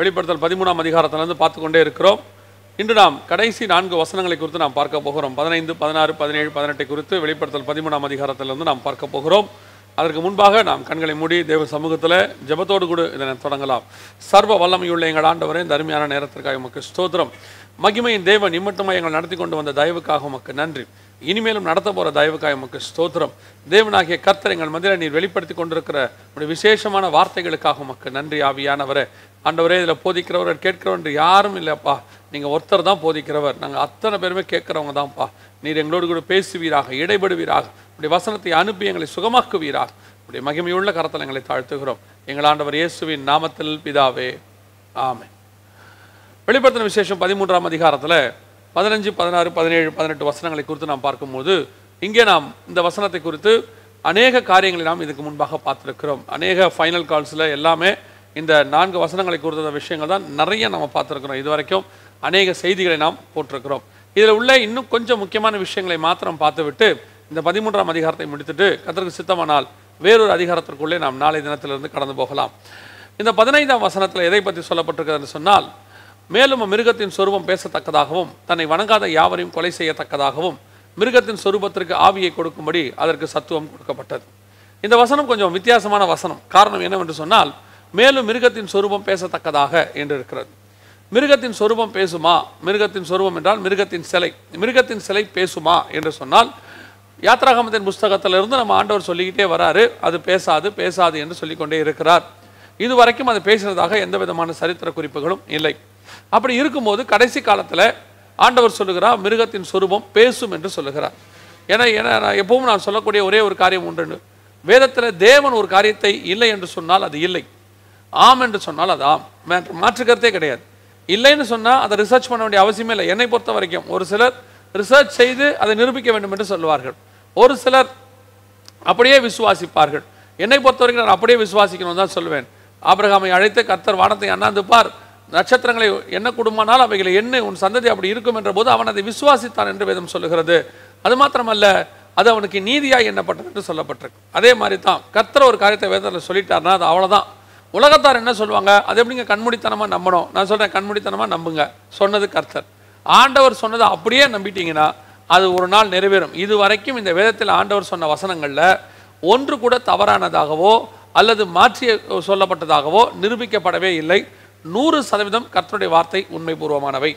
வெளிப்படுத்தல் 13ஆம் அதிகாரத்திலிருந்து பார்த்து கொண்டே இருக்கிறோம். இன்று நாம் கடைசி 4 வசனங்களை குறித்து நாம் பார்க்க போகிறோம். 15, 16, 17, 18 குறித்து வெளிப்படுத்தல் 13ஆம் அதிகாரத்திலிருந்து நாம் பார்க்க போகிறோம். அதற்கு முன்பாக நாம் கண்களை மூடி தேவ சமூகத்தில் ஜெபத்தோடு கூட இதனை தொடங்கலாம். சர்வ வல்லமையுள்ள எங்கள் ஆண்டவரே, இந்த அருமையான நேரத்திற்காக உமக்கு ஸ்தோத்திரம். மகிமையின் தேவன் இம்மட்டுமாய் எங்கள் நடத்தி கொண்டு வந்த தயவுக்காக உமக்கு நன்றி. இனிமேலும் நடத்த போகிற தயவுக்காக உமக்கு ஸ்தோத்திரம். தேவனாகிய கர்த்தர் எங்கள் மத்தியில் நீர் வெளிப்படுத்தி கொண்டிருக்கிற ஒரு விசேஷமான வார்த்தைகளுக்காக உமக்கு நன்றி. ஆவியானவரே, ஆண்டவரே, இதில் போதிக்கிறவர் கேட்கிறவர் யாரும் இல்லைப்பா, நீங்கள் ஒருத்தர் தான் போதிக்கிறவர். நாங்கள் அத்தனை பேருமே கேட்குறவங்க தான்ப்பா. நீர் எங்களோடு கூட பேசுவீராக, இடைபடுவீராக, இப்படி வசனத்தை அனுப்பி எங்களை சுகமாக்குவீராக. இப்படி மகிமையுள்ள கரத்தில் எங்களை தாழ்த்துகிறோம் எங்கள் ஆண்டவர் இயேசுவின் நாமத்தில் பிதாவே, ஆமென். வெளிப்படுத்தின விசேஷம் 13ஆம் அதிகாரத்தில் 15, 16, 17, 18 வசனங்களை குறித்து நாம் பார்க்கும்போது, இங்கே நாம் இந்த வசனத்தை குறித்து அநேக காரியங்களை நாம் இதுக்கு முன்பாக பார்த்துருக்கிறோம். அநேக ஃபைனல் கால்ஸில் எல்லாமே இந்த 4 வசனங்களை குறித்த விஷயங்கள் தான் நிறைய நம்ம பார்த்துருக்கிறோம். இது வரைக்கும் அநேக செய்திகளை நாம் போட்டிருக்கிறோம். இதில் உள்ள இன்னும் கொஞ்சம் முக்கியமான விஷயங்களை மாத்திரம் பார்த்துவிட்டு இந்த 13ஆம் அதிகாரத்தை முடித்துட்டு கர்த்தருக்கு சித்தமானால் வேறொரு அதிகாரத்திற்குள்ளே நாம் நாளை தினத்திலிருந்து கடந்து போகலாம். இந்த 15ஆம் வசனத்தில் எதை பற்றி சொல்லப்பட்டிருக்கிறது சொன்னால், மேலும் மிருகத்தின் சொரூபம் பேசத்தக்கதாகவும் தன்னை வணங்காத யாவரையும் கொலை செய்யத்தக்கதாகவும் மிருகத்தின் சொரூபத்திற்கு ஆவியை கொடுக்கும்படி அதற்கு சத்துவம் கொடுக்கப்பட்டது. இந்த வசனம் கொஞ்சம் வித்தியாசமான வசனம். காரணம் என்னவென்று சொன்னால், மேலும் மிருகத்தின் சொரூபம் பேசத்தக்கதாக என்று இருக்கிறது. மிருகத்தின் சொரூபம் பேசுமா? மிருகத்தின் சொரூபம் என்றால் மிருகத்தின் சிலை. மிருகத்தின் சிலை பேசுமா என்று சொன்னால், யாத்ராகமத்தின் புஸ்தகத்திலிருந்து நம்ம ஆண்டவர் சொல்லிக்கிட்டே வராரு, அது பேசாது பேசாது என்று சொல்லிக்கொண்டே இருக்கிறார். இது வரைக்கும் அது பேசினதாக எந்த விதமான சரித்திர குறிப்புகளும் இல்லை. அப்படி இருக்கும்போது கடைசி காலத்தில் ஆண்டவர் சொல்லுகிறார், மிருகத்தின் சொரூபம் பேசும் என்று சொல்லுகிறார். ஏன்னா எப்பவும் நான் சொல்லக்கூடிய ஒரே ஒரு காரியம் உண்டு. வேதத்தில் தேவன் ஒரு காரியத்தை இல்லை என்று சொன்னால் அது இல்லை, ஆம் என்று சொன்னால் அது ஆம், மாற்றுக்கிறதே கிடையாது. இல்லைன்னு சொன்னால் அதை ரிசர்ச் பண்ண வேண்டிய அவசியமே இல்லை. என்னை பொறுத்த வரைக்கும் ஒரு சிலர் ரிசர்ச் செய்து அதை நிரூபிக்க வேண்டும் என்று சொல்லுவார்கள், ஒரு சிலர் அப்படியே விசுவாசிப்பார்கள். என்னை பொறுத்த வரைக்கும் நான் அப்படியே விசுவாசிக்கணும் தான் சொல்லுவேன். ஆபிரகாமை அழைத்து கர்த்தர் வானத்தை அண்ணாந்து பார், நட்சத்திரங்களை என்ன கூடுமானால் அவைகளை என்ன, உன் சந்ததி அப்படி இருக்கும் என்ற போது அவன் அதை விசுவாசித்தான் என்று வேதம் சொல்லுகிறது. அது மாத்திரமல்ல, அது அவனுக்கு நீதியாய் எண்ணப்பட்டது என்று சொல்லப்பட்டிருக்கு. அதே மாதிரி தான் கர்த்தர் ஒரு காரியத்தை வேதத்தில் சொல்லிட்டார்னா அது அவ்வளோதான். உலகத்தார் என்ன சொல்லுவாங்க, அது எப்படிங்க கண்மூடித்தனமாக நம்பணும்? நான் சொல்கிறேன், கண்மூடித்தனமாக நம்புங்க. சொன்னது கர்த்தர், ஆண்டவர் சொன்னதை அப்படியே நம்பிட்டீங்கன்னா அது ஒரு நாள் நிறைவேறும். இது வரைக்கும் இந்த வேதத்தில் ஆண்டவர் சொன்ன வசனங்களில் ஒன்று கூட தவறானதாகவோ அல்லது மாற்றி சொல்லப்பட்டதாகவோ நிரூபிக்கப்படவே இல்லை. 100% கர்த்தருடைய வார்த்தை உண்மைபூர்வமானவை.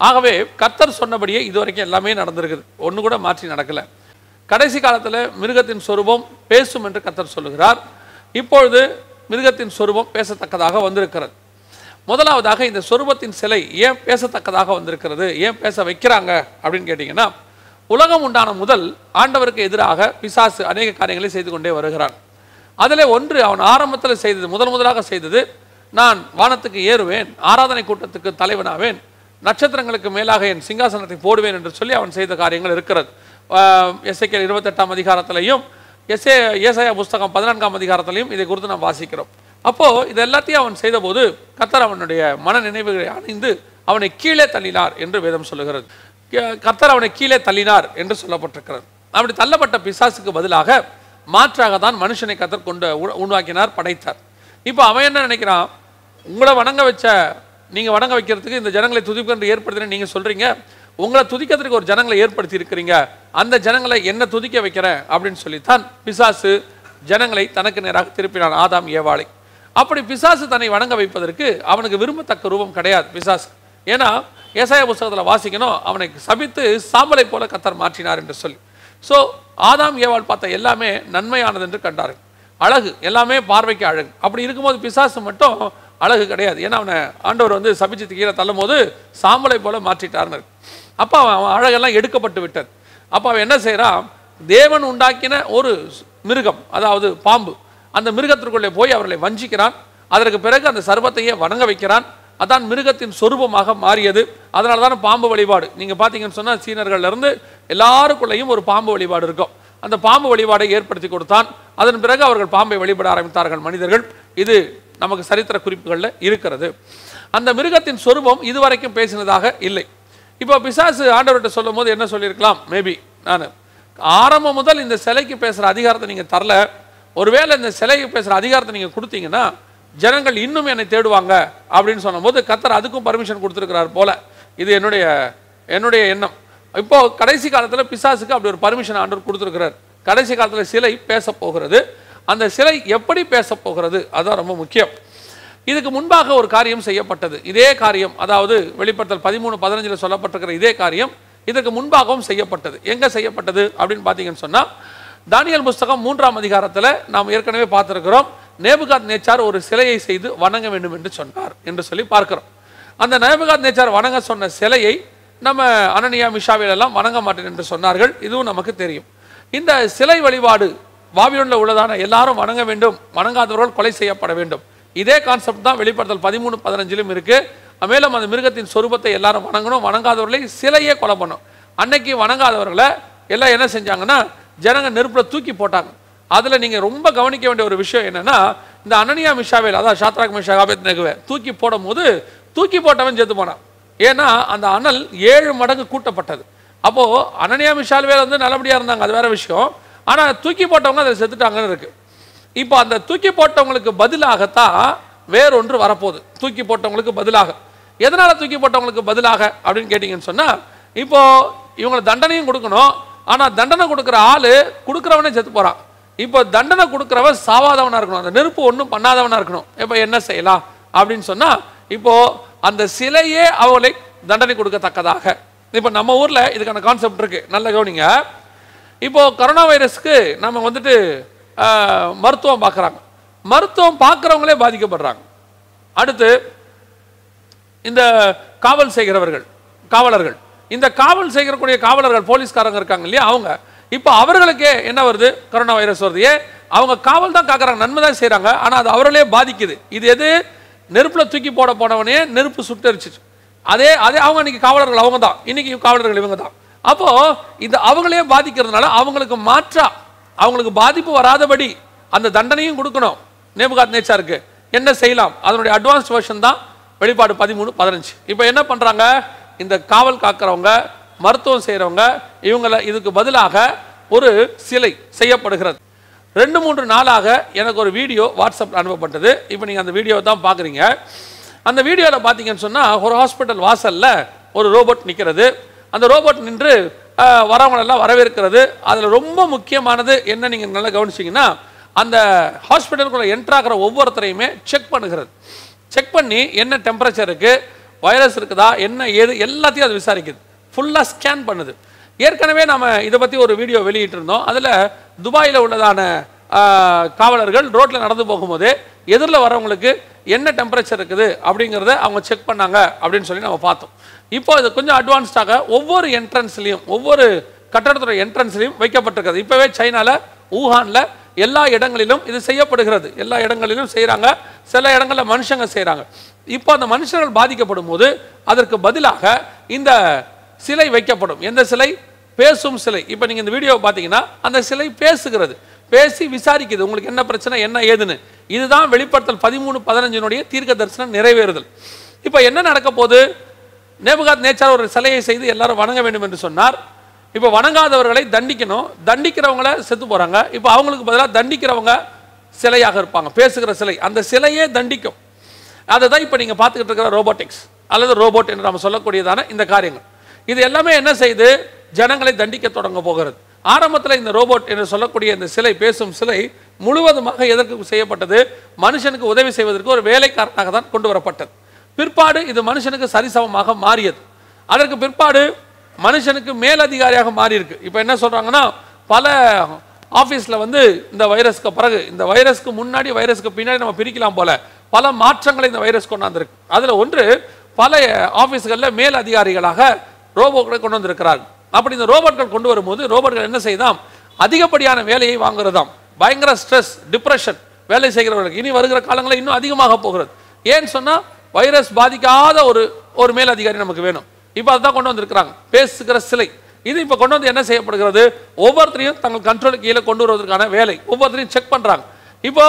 ஆகவே கர்த்தர் சொன்னபடியே இதுவரைக்கும் எல்லாமே நடந்திருக்குது, ஒன்று கூட மாற்றி நடக்கலை. கடைசி காலத்தில் மிருகத்தின் சொரூபம் பேசும் என்று கர்த்தர் சொல்லுகிறார். இப்பொழுது மிருகத்தின் சொரூபம் பேசத்தக்கதாக வந்திருக்கிறது. முதலாவதாக இந்த சொரூபத்தின் சிலை ஏன் பேசத்தக்கதாக வந்திருக்கிறது, ஏன் பேச வைக்கிறாங்க அப்படின்னு கேட்டிங்கன்னா, உலகம் உண்டான முதல் ஆண்டவருக்கு எதிராக பிசாசு அநேக காரியங்களை செய்து கொண்டே வருகிறான். அதில் ஒன்று அவன் ஆரம்பத்தில் செய்தது, முதலாக செய்தது, நான் வானத்துக்கு ஏறுவேன், ஆராதனை கூட்டத்துக்கு தலைவனாவேன், நட்சத்திரங்களுக்கு மேலாக என் சிங்காசனத்தை போடுவேன் என்று சொல்லி அவன் செய்த காரியங்கள் இருக்கிறது. எசேக்கியேல் 28ஆம் அதிகாரத்திலையும் ஏசாயா புஸ்தகம் 14ஆம் அதிகாரத்திலையும் இதை குறித்து நாம் வாசிக்கிறோம். அப்போது இது எல்லாத்தையும் அவன் செய்தபோது கர்த்தர் அவனுடைய மன நினைவுகளை அணிந்து அவனை கீழே தள்ளினார் என்று வேதம் சொல்லுகிறது. கர்த்தர் அவனை கீழே தள்ளினார் என்று சொல்லப்பட்டிருக்கிறது. அப்படி தள்ளப்பட்ட பிசாசுக்கு பதிலாக மாற்றாக தான் மனுஷனை கர்த்தர் கொண்டு உருவாக்கினார், படைத்தார். இப்போ அவன் என்ன நினைக்கிறான், உங்களை வணங்க வச்ச, நீங்கள் வணங்க வைக்கிறதுக்கு இந்த ஜனங்களை துதிப்பு ஏற்படுத்தின நீங்கள் சொல்கிறீங்க, உங்களை துதிக்கிறதுக்கு ஒரு ஜனங்களை ஏற்படுத்தி இருக்கிறீங்க, அந்த ஜனங்களை என்ன துதிக்க வைக்கிறேன் அப்படின்னு சொல்லித்தான் பிசாசு ஜனங்களை தனக்கு நேராக திருப்பினான், ஆதாம் ஏவாளை. அப்படி பிசாசு தன்னை வணங்க வைப்பதற்கு அவனுக்கு விரும்பத்தக்க ரூபம் கிடையாது பிசாசு. ஏன்னா ஏசாயா புஸ்தகத்தில் வாசிக்கணும், அவனை சபித்து சாம்பலை போல கர்த்தர் மாற்றினார் என்று சொல்லி. ஸோ ஆதாம் ஏவாள் பார்த்த எல்லாமே நன்மையானது என்று கண்டார்கள், அழகு, எல்லாமே பார்வைக்கு அழகு. அப்படி இருக்கும்போது பிசாசு மட்டும் அழகு கிடையாது. ஏன்னா அவனை ஆண்டவர் சபிச்சு கீழே தள்ளும் போது சாம்பலை போல மாற்றிட்டார்னு. அப்போ அவன் அழகெல்லாம் எடுக்கப்பட்டு விட்டது. அப்போ அவன் என்ன செய்கிறான், தேவன் உண்டாக்கின ஒரு மிருகம், அதாவது பாம்பு, அந்த மிருகத்திற்குள்ளே போய் அவர்களை வஞ்சிக்கிறான். அதற்கு பிறகு அந்த சர்வத்தையே வணங்க வைக்கிறான். அதான் மிருகத்தின் சொரூபமாக மாறியது. அதனால தான் பாம்பு வழிபாடு நீங்கள் பார்த்தீங்கன்னு சொன்னால் சீனர்கள்லேருந்து எல்லாருக்குள்ளேயும் ஒரு பாம்பு வழிபாடு இருக்கும். அந்த பாம்பு வழிபாடை ஏற்படுத்தி கொடுத்தான். அதன் பிறகு அவர்கள் பாம்பை வழிபட ஆரம்பித்தார்கள் மனிதர்கள். இது நமக்கு சரித்திர குறிப்புகளில் இருக்கிறது. அந்த மிருகத்தின் சொரூபம் இதுவரைக்கும் பேசினதாக இல்லை. இப்போ பிசாசு ஆண்டவர்கிட்ட சொல்லும் போது என்ன சொல்லியிருக்கலாம், மேபி நான் ஆரம்பம் முதல் இந்த சிலைக்கு பேசுகிற அதிகாரத்தை நீங்கள் தரல, ஒருவேளை இந்த சிலைக்கு பேசுகிற அதிகாரத்தை நீங்கள் கொடுத்தீங்கன்னா ஜனங்கள் இன்னும் என்னை தேடுவாங்க அப்படின்னு சொன்னபோது கர்த்தர் அதுக்கும் பர்மிஷன் கொடுத்துருக்கிறார் போல. இது என்னுடைய எண்ணம். இப்போ கடைசி காலத்தில் பிசாசுக்கு அப்படி ஒரு பர்மிஷன் ஆண்டவர் கொடுத்துருக்கிறார். கடைசி காலத்தில் சிலை பேச போகிறது. அந்த சிலை எப்படி பேச போகிறது அதுதான் ரொம்ப முக்கியம். இதுக்கு முன்பாக ஒரு காரியம் செய்யப்பட்டது. இதே காரியம், அதாவது வெளிப்படுத்தல் 13:15 சொல்லப்பட்டிருக்கிற இதே காரியம் இதற்கு முன்பாகவும் செய்யப்பட்டது. எங்க செய்யப்பட்டது அப்படின்னு பார்த்தீங்கன்னு சொன்னா, தானியேல் புஸ்தகம் 3ஆம் அதிகாரத்தில் நாம் ஏற்கனவே பார்த்திருக்கிறோம். நேபுகாத்நேச்சார் ஒரு சிலையை செய்து வணங்க வேண்டும் என்று சொன்னார் என்று சொல்லி பார்க்கிறோம். அந்த நேபுகாத்நேச்சார் வணங்க சொன்ன சிலையை நம்ம அனனியா மிஷாவேல் எல்லாம் வணங்க மாட்டேன் என்று சொன்னார்கள். இதுவும் நமக்கு தெரியும். இந்த சிலை வழிபாடு பாபிலோனில் உள்ளதான எல்லாரும் வணங்க வேண்டும், வணங்காதவர்கள் கொலை செய்யப்பட வேண்டும். இதே கான்செப்ட் தான் வெளிப்படுத்தல் 13:15 இருக்கு. மேலும் அந்த மிருகத்தின் சொரூபத்தை எல்லாரும் வணங்கணும், வணங்காதவர்களை சிலையே கொலை பண்ணும். அன்னைக்கு வணங்காதவர்களை எல்லாம் என்ன செஞ்சாங்கன்னா ஜனங்க நெருப்புல தூக்கி போட்டாங்க. அதுல நீங்க ரொம்ப கவனிக்க வேண்டிய ஒரு விஷயம் என்னன்னா, இந்த அனனியா மிஷாவேல், அதாவது ஷாத்ராக் மேஷாக் ஆபேத்நேகோவை தூக்கி போடும் போது தூக்கி போட்டவன் செத்து போனான். ஏன்னா அந்த அனல் 7 மடங்கு கூட்டப்பட்டது. அப்போ அனனியா மிஷாவேல் வந்து நல்லபடியா இருந்தாங்க, அது வேற விஷயம். ஆனா தூக்கி போட்டவங்க அதை செத்துட்டாங்கன்னு இருக்கு. இப்போ அந்த தூக்கி போட்டவங்களுக்கு பதிலாகத்தான் வேறொன்று வரப்போகுது. தூக்கி போட்டவங்களுக்கு பதிலாக, எதனால தூக்கி போட்டவங்களுக்கு பதிலாக அப்படின்னு கேட்டீங்கன்னு சொன்னா, இப்போ இவங்களை தண்டனையும் கொடுக்கணும். ஆனா தண்டனை கொடுக்குற ஆளு கொடுக்குறவனே செத்து போறான். இப்போ தண்டனை கொடுக்குறவன் சாவாதவனா இருக்கணும், அந்த நெருப்பு ஒன்றும் பண்ணாதவனா இருக்கணும். இப்போ என்ன செய்யலாம் அப்படின்னு சொன்னா, இப்போ அந்த சிலையே அவளை தண்டனை கொடுக்கத்தக்கதாக. இப்போ நம்ம ஊர்ல இதுக்கான கான்செப்ட் இருக்கு, நல்ல கவனிங்க. இப்போ கொரோனா வைரஸ்க்கு நம்ம வந்துட்டு மருத்துவம் பார்க்குறாங்க. மருத்துவம் பார்க்குறவங்களே பாதிக்கப்படுறாங்க. அடுத்து இந்த காவல் செய்கிறவர்கள், காவலர்கள், இந்த காவல் செய்யக்கூடிய காவலர்கள், போலீஸ்காரங்க இருக்காங்க இல்லையா, அவங்க இப்போ அவர்களுக்கே என்ன வருது, கொரோனா வைரஸ் வருது. ஏன்? அவங்க காவல் தான் காக்குறாங்க, நன்மை தான் செய்கிறாங்க, ஆனால் அது அவர்களே பாதிக்குது. இது எது? நெருப்பில் தூக்கி போட போனவனே நெருப்பு சுட்டரிச்சு. அதே அவங்க இன்னைக்கு காவலர்கள் அவங்க தான், இன்னைக்கு காவலர்கள் இவங்க தான். அப்போ இது அவங்களே பாதிக்கிறதுனால அவங்களுக்கு மாற்றா, அவங்களுக்கு பாதிப்பு வராதபடி அந்த தண்டனையும் கொடுக்கணும். நேபுகாத்நேச்சாருக்கு என்ன செய்யலாம், அதனுடைய அட்வான்ஸ்ட் வெர்ஷன் தான் வெளிப்பாடு 13:15. இப்போ என்ன பண்றாங்க, இந்த காவல் காக்கிறவங்க, மருத்துவம் செய்யறவங்க, இவங்கள இதுக்கு பதிலாக ஒரு சிலை செய்யப்படுகிறது. 2-3 நாளாக எனக்கு ஒரு வீடியோ வாட்ஸ்அப்ல அனுப்பப்பட்டது. இப்போ நீங்க அந்த வீடியோவை தான் பாக்குறீங்க. அந்த வீடியோவில் பார்த்தீங்கன்னு சொன்னா, ஒரு ஹாஸ்பிட்டல் வாசல்ல ஒரு ரோபோட் நிற்கிறது. அந்த ரோபோட் நின்று வரவங்களெல்லாம் வரவேற்கிறது. அதில் ரொம்ப முக்கியமானது என்ன, நீங்கள் நல்லா கவனிச்சிங்கன்னா, அந்த ஹாஸ்பிட்டலுக்குள்ள என்ட்ராகிற ஒவ்வொருத்தரையுமே செக் பண்ணுகிறது. செக் பண்ணி என்ன டெம்பரேச்சர் இருக்கு, வைரஸ் இருக்குதா, என்ன ஏது எல்லாத்தையும் அது விசாரிக்குது, ஃபுல்லாக ஸ்கேன் பண்ணுது. ஏற்கனவே நம்ம இதை பற்றி ஒரு வீடியோ வெளியிட்டிருந்தோம். அதில் துபாயில் உள்ளதான காவலர்கள் ரோட்டில் நடந்து போகும்போது எதிரில் வரவங்களுக்கு என்ன டெம்பரேச்சர் இருக்குது அப்படிங்கிறத அவங்க செக் பண்ணாங்க அப்படின்னு சொல்லி நம்ம பார்த்தோம். இப்போ இது கொஞ்சம் அட்வான்ஸ்டாக ஒவ்வொரு என்ட்ரன்ஸ்லையும், ஒவ்வொரு கட்டடத்துடைய என்ட்ரன்ஸ்லையும் வைக்கப்பட்டிருக்கிறது. இப்போவே சைனாவில் ஊஹானில் எல்லா இடங்களிலும் இது செய்யப்படுகிறது. எல்லா இடங்களிலும் செய்கிறாங்க, சில இடங்களில் மனுஷங்க செய்கிறாங்க. இப்போ அந்த மனுஷர்கள் பாதிக்கப்படும் போது அதற்கு பதிலாக இந்த சிலை வைக்கப்படும். எந்த சிலை? பேசும் சிலை. இப்போ நீங்கள் இந்த வீடியோவை பார்த்தீங்கன்னா அந்த சிலை பேசுகிறது, பேசி விசாரிக்குது உங்களுக்கு என்ன பிரச்சனை, என்ன ஏதுன்னு. இதுதான் வெளிப்படுத்தல் 13:15 தீர்க்க தரிசனம் நிறைவேறுதல். இப்போ என்ன நடக்க போகுது? நேபுகாத்நேச்சார் ஒரு சிலையை செய்து எல்லாரும் வணங்க வேண்டும் என்று சொன்னார். இப்போ வணங்காதவர்களை தண்டிக்கணும், தண்டிக்கிறவங்கள செத்து போறாங்க. இப்போ அவங்களுக்கு பதிலாக தண்டிக்கிறவங்க சிலையாக இருப்பாங்க, பேசுகிற சிலை. அந்த சிலையே தண்டிக்கும். அதை தான் இப்போ நீங்கள் பார்த்துக்கிட்டு இருக்கிற ரோபோட்டிக்ஸ் அல்லது ரோபோட் என்று நம்ம சொல்லக்கூடியதான இந்த காரியங்கள். இது எல்லாமே என்ன செய்து ஜனங்களை தண்டிக்க தொடங்க போகிறது. ஆரம்பத்தில் இந்த ரோபோட் என்று சொல்லக்கூடிய இந்த சிலை, பேசும் சிலை முழுவதுமாக எதற்கு செய்யப்பட்டது? மனுஷனுக்கு உதவி செய்வதற்கு ஒரு வேலைக்காரனாக தான் கொண்டு வரப்பட்டது. பிற்பாடு இது மனுஷனுக்கு சரிசமமாக மாறியது. அதற்கு பிற்பாடு மனுஷனுக்கு மேலதிகாரியாக மாறி இருக்கு. இப்போ என்ன சொல்றாங்கன்னா, பல ஆஃபீஸில் வந்து இந்த வைரஸ்க்கு பிறகு, இந்த வைரஸ்க்கு முன்னாடி வைரஸ்க்கு பின்னாடி நம்ம பிரிக்கலாம் போல பல மாற்றங்களை இந்த வைரஸ் கொண்டாந்துருக்கு. அதில் ஒன்று, பல ஆஃபீஸ்களில் மேல் அதிகாரிகளாக ரோபோட்களை கொண்டு வந்திருக்கிறார்கள். அப்படி இந்த ரோபோட்கள் கொண்டு வரும்போது ரோபோட்கள் என்ன செய்தாம்? அதிகப்படியான வேலையை வாங்குறதாம். பயங்கர ஸ்ட்ரெஸ், டிப்ரெஷன் வேலை செய்கிறவர்களுக்கு இனி வருகிற காலங்களில் இன்னும் அதிகமாக போகிறது. ஏன்னு சொன்னால் வைரஸ் பாதிக்காத ஒரு மேல் அதிகாரி நமக்கு வேணும். இப்போ அதுதான் கொண்டு வந்திருக்கிறாங்க, பேசுகிற சிலை. இது இப்போ கொண்டு வந்து என்ன செய்யப்படுகிறது? ஒவ்வொருத்தரையும் தங்கள் கண்ட்ரோலுக்கு கீழே கொண்டு வருவதற்கான வேலை, ஒவ்வொருத்தரையும் செக் பண்ணுறாங்க. இப்போ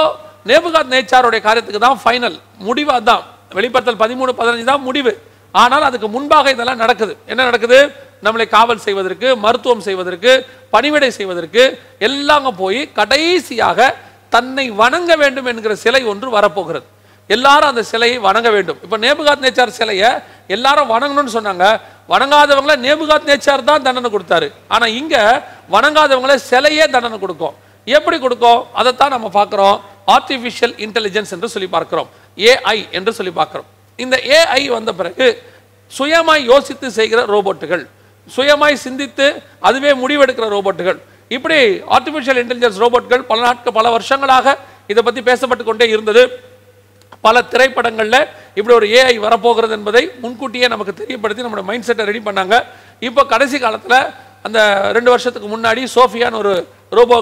நேபுகாத்நேச்சாருடைய காரியத்துக்கு தான் ஃபைனல் முடிவு. அதுதான் வெளிப்படுத்தல் 13:15 தான் முடிவு. ஆனால் அதுக்கு முன்பாக இதெல்லாம் நடக்குது. என்ன நடக்குது? நம்மளை காவல் செய்வதற்கு, மருத்துவம் செய்வதற்கு, பணிவிடை செய்வதற்கு எல்லாம் போய் கடைசியாக தன்னை வணங்க வேண்டும் என்கிற சிலை ஒன்று வரப்போகிறது. எல்லாரும் அந்த சிலையை வணங்க வேண்டும். இப்போ நேபுகாத்நேச்சார் சிலையை எல்லாரும் வணங்கணும்னு சொன்னாங்க. வணங்காதவங்கள நேபுகாத்நேச்சார் தான் தண்டனை கொடுத்தாரு. ஆனா இங்க வணங்காதவங்கள சிலையே தண்டனை கொடுக்கும். எப்படி கொடுக்கும் அதைத்தான் நம்ம பார்க்கிறோம். ஆர்டிஃபிஷியல் இன்டெலிஜென்ஸ் என்று சொல்லி பார்க்கிறோம், ஏஐ என்று சொல்லி பார்க்கிறோம். இந்த ஏஐ வந்த பிறகு சுயமாய் யோசித்து செய்கிற ரோபோட்டுகள், சுயமாய் சிந்தித்து அதுவே முடிவெடுக்கிற ரோபோட்டுகள், இப்படி ஆர்டிஃபிஷியல் இன்டெலிஜென்ஸ் ரோபோட்கள் பல வருஷங்களாக இதை பற்றி பேசப்பட்டு கொண்டே இருந்தது. பல திரைப்படங்களில் இப்படி ஒரு ஏஐ வரப்போகிறது என்பதை முன்கூட்டியே நமக்கு தெரியப்படுத்தி நம்மளோட மைண்ட் செட்டை ரெடி பண்ணாங்க. இப்போ கடைசி காலத்தில் அந்த 2 வருஷத்துக்கு முன்னாடி சோஃபியான்னு ஒரு ரோபோ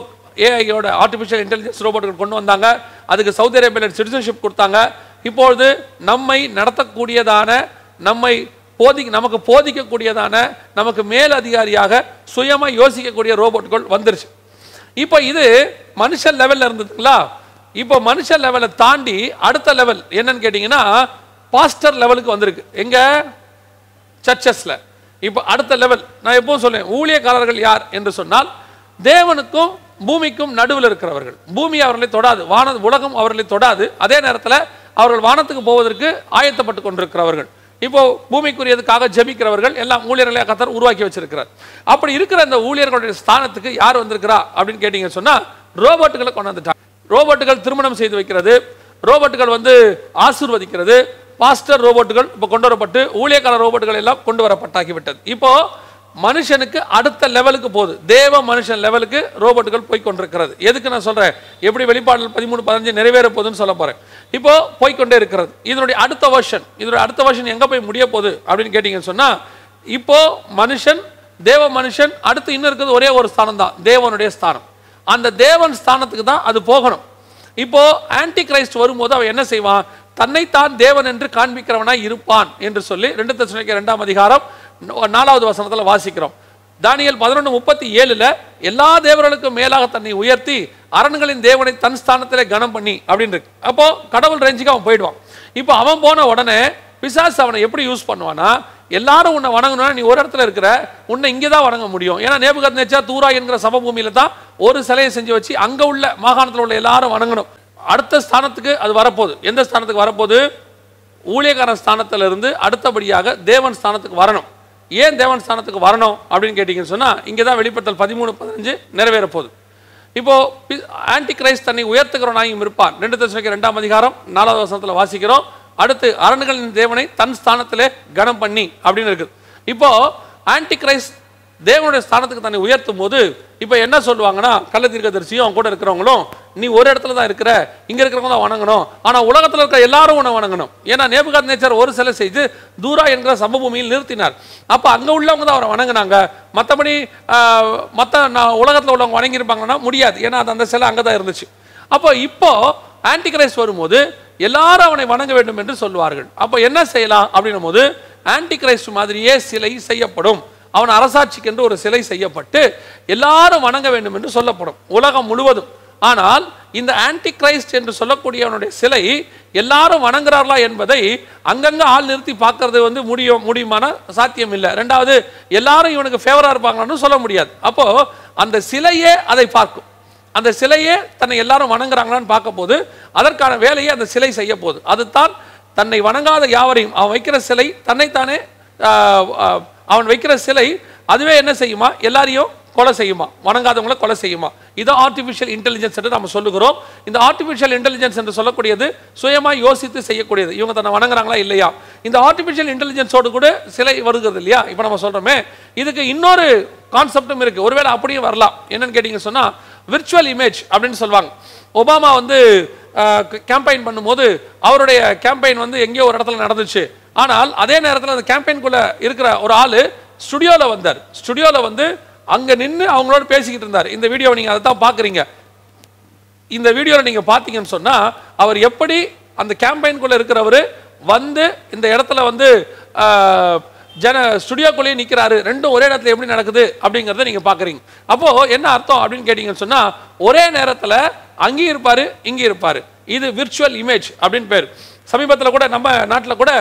ஏஐயோட ஆர்டிஃபிஷியல் இன்டெலிஜென்ஸ் ரோபோட்கள் கொண்டு வந்தாங்க. அதுக்கு சவுதி அரேபியாவில் சிட்டிசன்ஷிப் கொடுத்தாங்க. இப்பொழுது நம்மை நடத்தக்கூடியதான, நமக்கு போதிக்கக்கூடியதான, நமக்கு மேல் அதிகாரியாக சுயமாக யோசிக்கக்கூடிய ரோபோட்கள் வந்துருச்சு. இப்போ இது மனுஷன் லெவலில் இருந்ததுங்களா? இப்போ மனுஷன் லெவலை தாண்டி அடுத்த லெவல் என்னன்னு கேட்டிங்கன்னா பாஸ்டர் லெவலுக்கு வந்திருக்கு. எங்க? சர்ச்சஸ்ல. இப்போ அடுத்த லெவல் நான் எப்பவும் சொல்லுவேன், ஊழியக்காரர்கள் யார் என்று சொன்னால் தேவனுக்கும் பூமிக்கும் நடுவில் இருக்கிறவர்கள். பூமி அவர்களை தொடாது, உலகம் அவர்களை தொடாது. அதே நேரத்தில் அவர்கள் வானத்துக்கு போவதற்கு ஆயத்தப்பட்டு கொண்டிருக்கிறவர்கள். இப்போ பூமிக்குரியதுக்காக ஜெபிக்கிறவர்கள் எல்லாம் ஊழியர்களை கர்த்தர் உருவாக்கி வச்சிருக்கிறார். அப்படி இருக்கிற அந்த ஊழியர்களுடைய ஸ்தானத்துக்கு யார் வந்திருக்கிறா அப்படின்னு கேட்டீங்க சொன்னா ரோபோட்டுகளை கொண்டாந்துட்டாங்க. ரோபோட்டுகள் திருமணம் செய்து வைக்கிறது, ரோபோட்டுகள் ஆசீர்வதிக்கிறது, பாஸ்டர் ரோபோட்டுகள் இப்போ கொண்டு வரப்பட்டு ஊழியக்கார ரோபோட்டுகள் எல்லாம் கொண்டு வரப்பட்டாகிவிட்டது. இப்போ மனுஷனுக்கு அடுத்த லெவலுக்கு போகுது, தேவ மனுஷன் லெவலுக்கு ரோபோட்டுகள் போய் கொண்டிருக்கிறது. எதுக்கு நான் சொல்றேன், எப்படி வெளிப்பாடுகள் 13:15 நிறைவேற போகுதுன்னு சொல்ல போறேன். இப்போ போய்கொண்டே இருக்கிறது. இதனுடைய அடுத்த வருஷன் எங்க போய் முடிய போகுது அப்படின்னு கேட்டீங்கன்னு சொன்னா, இப்போ மனுஷன், தேவ மனுஷன், அடுத்து இன்னும் இருக்கிறது ஒரே ஒரு ஸ்தானம் தான், தேவனுடைய ஸ்தானம். அந்த தேவன் ஸ்தானத்துக்கு தான் அது போகணும். இப்போ ஆன்டி கிரைஸ்ட் வரும்போது அவன் என்ன செய்வான், தன்னைத்தான் தேவன் என்று காண்பிக்கிறவனாய் இருப்பான் என்று சொல்லி 2 தெசலோனிக்கேயர் 2ஆம் அதிகாரம் 4வது வசனத்துல வாசிக்கிறோம். தானியேல் 11:37 எல்லா தேவர்களுக்கும் மேலாக தன்னை உயர்த்தி அரண்களின் தேவனை தன் ஸ்தானத்திலே கனம் பண்ணி அப்படின்னு இருக்கு. அப்போ கடவுள் ரேஞ்சுக்கு அவன் போயிடுவான். இப்போ அவன் போன உடனே பிசாசு அவனை எப்படி யூஸ் பண்ணுவானா, எல்லாரும் உன்னை வணங்கணும்னா நீ ஒரு இடத்துல இருக்கிற, உன்னை இங்கே தான் வணங்க முடியும். ஏன்னா நேபுகாத்நேச்சார் தூரா என்கிற சமபூமியில தான் ஒரு சிலையை செஞ்சு வச்சு அங்க உள்ள மாகாணத்தில் உள்ள எல்லாரும் வணங்கணும். அடுத்த ஸ்தானத்துக்கு அது வரப்போகுது. எந்த ஸ்தானத்துக்கு வரப்போகுது? ஊழியக்காரன் ஸ்தானத்திலிருந்து அடுத்தபடியாக தேவன் ஸ்தானத்துக்கு வரணும். ஏன் தேவன் ஸ்தானத்துக்கு வரணும் அப்படின்னு கேட்டீங்கன்னு சொன்னா, இங்கே தான் வெளிப்படுத்தல் 13:15 நிறைவேற போகுது. இப்போ ஆன்டி கிரைஸ்ட் தன்னை உயர்த்துகிறவனாயும் இருப்பான். 2 தெசலோனிக்கேயர் 2ஆம் அதிகாரம் 4வது வசனத்துல வாசிக்கிறோம். அடுத்து அரண்களின் தேவனை தன் ஸ்தானத்திலே கனம் பண்ணி அப்படின்னு இருக்குது. இப்போ ஆன்டி கிரைஸ்ட் தேவனுடைய ஸ்தானத்துக்கு தன்னை உயர்த்தும் போது இப்போ என்ன சொல்லுவாங்கன்னா, கள்ள தீர்க்கதரிசியும் அவங்க கூட இருக்கிறவங்களும், நீ ஒரு இடத்துல தான் இருக்கிற, இங்க இருக்கிறவங்க தான் வணங்கணும், ஆனா உலகத்தில் இருக்கிற எல்லாரும் உன்னை வணங்கணும். ஏன்னா நேபுகாத்நேச்சார் ஒரு சிலை செய்து தூரா என்கிற சமபூமியில் நிறுத்தினார். அப்ப அங்க உள்ளவங்க தான் அவரை வணங்கினாங்க, மற்றபடி உலகத்தில் உள்ளவங்க வணங்கி இருப்பாங்கன்னா முடியாது, ஏன்னா அந்த சிலை அங்கதான் இருந்துச்சு. அப்போ இப்போ ஆன்டி கிரைஸ்ட் வரும்போது எல்லாரும் அவனை வணங்க வேண்டும் என்று சொல்வார்கள். அப்போ என்ன செய்யலாம் அப்படின்னும் போது, ஆன்டி கிரைஸ்ட் மாதிரியே சிலை செய்யப்படும். அவன் அரசாட்சிக்கு என்று ஒரு சிலை செய்யப்பட்டு எல்லாரும் வணங்க வேண்டும் என்று சொல்லப்படும் உலகம் முழுவதும். ஆனால் இந்த ஆன்டி கிரைஸ்ட் என்று சொல்லக்கூடியவனுடைய சிலை எல்லாரும் வணங்குறார்களா என்பதை அங்கங்க ஆள் நிறுத்தி பார்க்கறது முடியுமான சாத்தியம் இல்லை. ரெண்டாவது, எல்லாரும் இவனுக்கு ஃபேவரா இருப்பாங்கன்னு சொல்ல முடியாது. அப்போ அந்த சிலையே அதை பார்க்கும். அந்த சிலையே தன்னை எல்லாரும் வணங்குறாங்களான்னு பார்க்க போது அதற்கான வேலையை அந்த சிலை செய்ய போகுது. அதுதான் தன்னை வணங்காத யாவரையும் அவன் வைக்கிற சிலை தன்னைத்தானே அவன் வைக்கிற சிலை அதுவே என்ன செய்யுமா, எல்லாரையும் கொலை செய்யுமா, வணங்காதவங்களை கொலை செய்யுமா. இது ஆர்டிஃபிஷியல் இன்டெலிஜென்ஸ் என்று நம்ம சொல்லுகிறோம். இந்த ஆர்டிஃபிஷியல் இன்டெலிஜென்ஸ் என்று சொல்லக்கூடியது சுயமா யோசித்து செய்யக்கூடியது. இவங்க தன்னை வணங்குறாங்களா இல்லையா, இந்த ஆர்டிஃபிஷியல் இன்டெலிஜென்ஸோடு கூட சிலை வருகிறது இல்லையா. இப்போ நம்ம சொல்றோமே, இதுக்கு இன்னொரு கான்செப்டும் இருக்கு. ஒருவேளை அப்படியே வரலாம். என்னன்னு கேட்டீங்க சொன்னா, விர்ச்சுவல் இமேஜ் அப்படின்னு சொல்லுவாங்க. ஒபாமா கேம்பெயின் பண்ணும்போது அவருடைய கேம்பெயின் எங்கேயோ ஒரு இடத்துல நடந்துச்சு. ஆனால் அதே நேரத்தில் அந்த கேம்பெயின்குள்ள இருக்கிற ஒரு ஆளு ஸ்டுடியோல வந்தார். ஸ்டுடியோல அங்க நின்று அவங்களோட பேசிக்கிட்டு இருந்தார். இந்த வீடியோ நீங்க அதை தான் பாக்குறீங்க. இந்த வீடியோல நீங்க பாத்தீங்கன்னு சொன்னா, அவர் எப்படி அந்த கேம்பெயின்குள்ள இருக்கிறவர் இந்த இடத்துல ஸ்டுடியோக்குள்ளேயே நிற்கிறாரு, ரெண்டும் ஒரே இடத்துல எப்படி நடக்குது அப்படிங்கிறத நீங்க பாக்குறீங்க. அப்போ என்ன அர்த்தம் அப்படின்னு கேட்டீங்கன்னு சொன்னா, ஒரே நேரத்தில் அங்கேயும் இருப்பாரு இங்கேயும் இருப்பாரு. இது விர்ச்சுவல் இமேஜ் அப்படின்னு பேர். சமீபத்தில் கூட நம்ம நாட்டில் கூட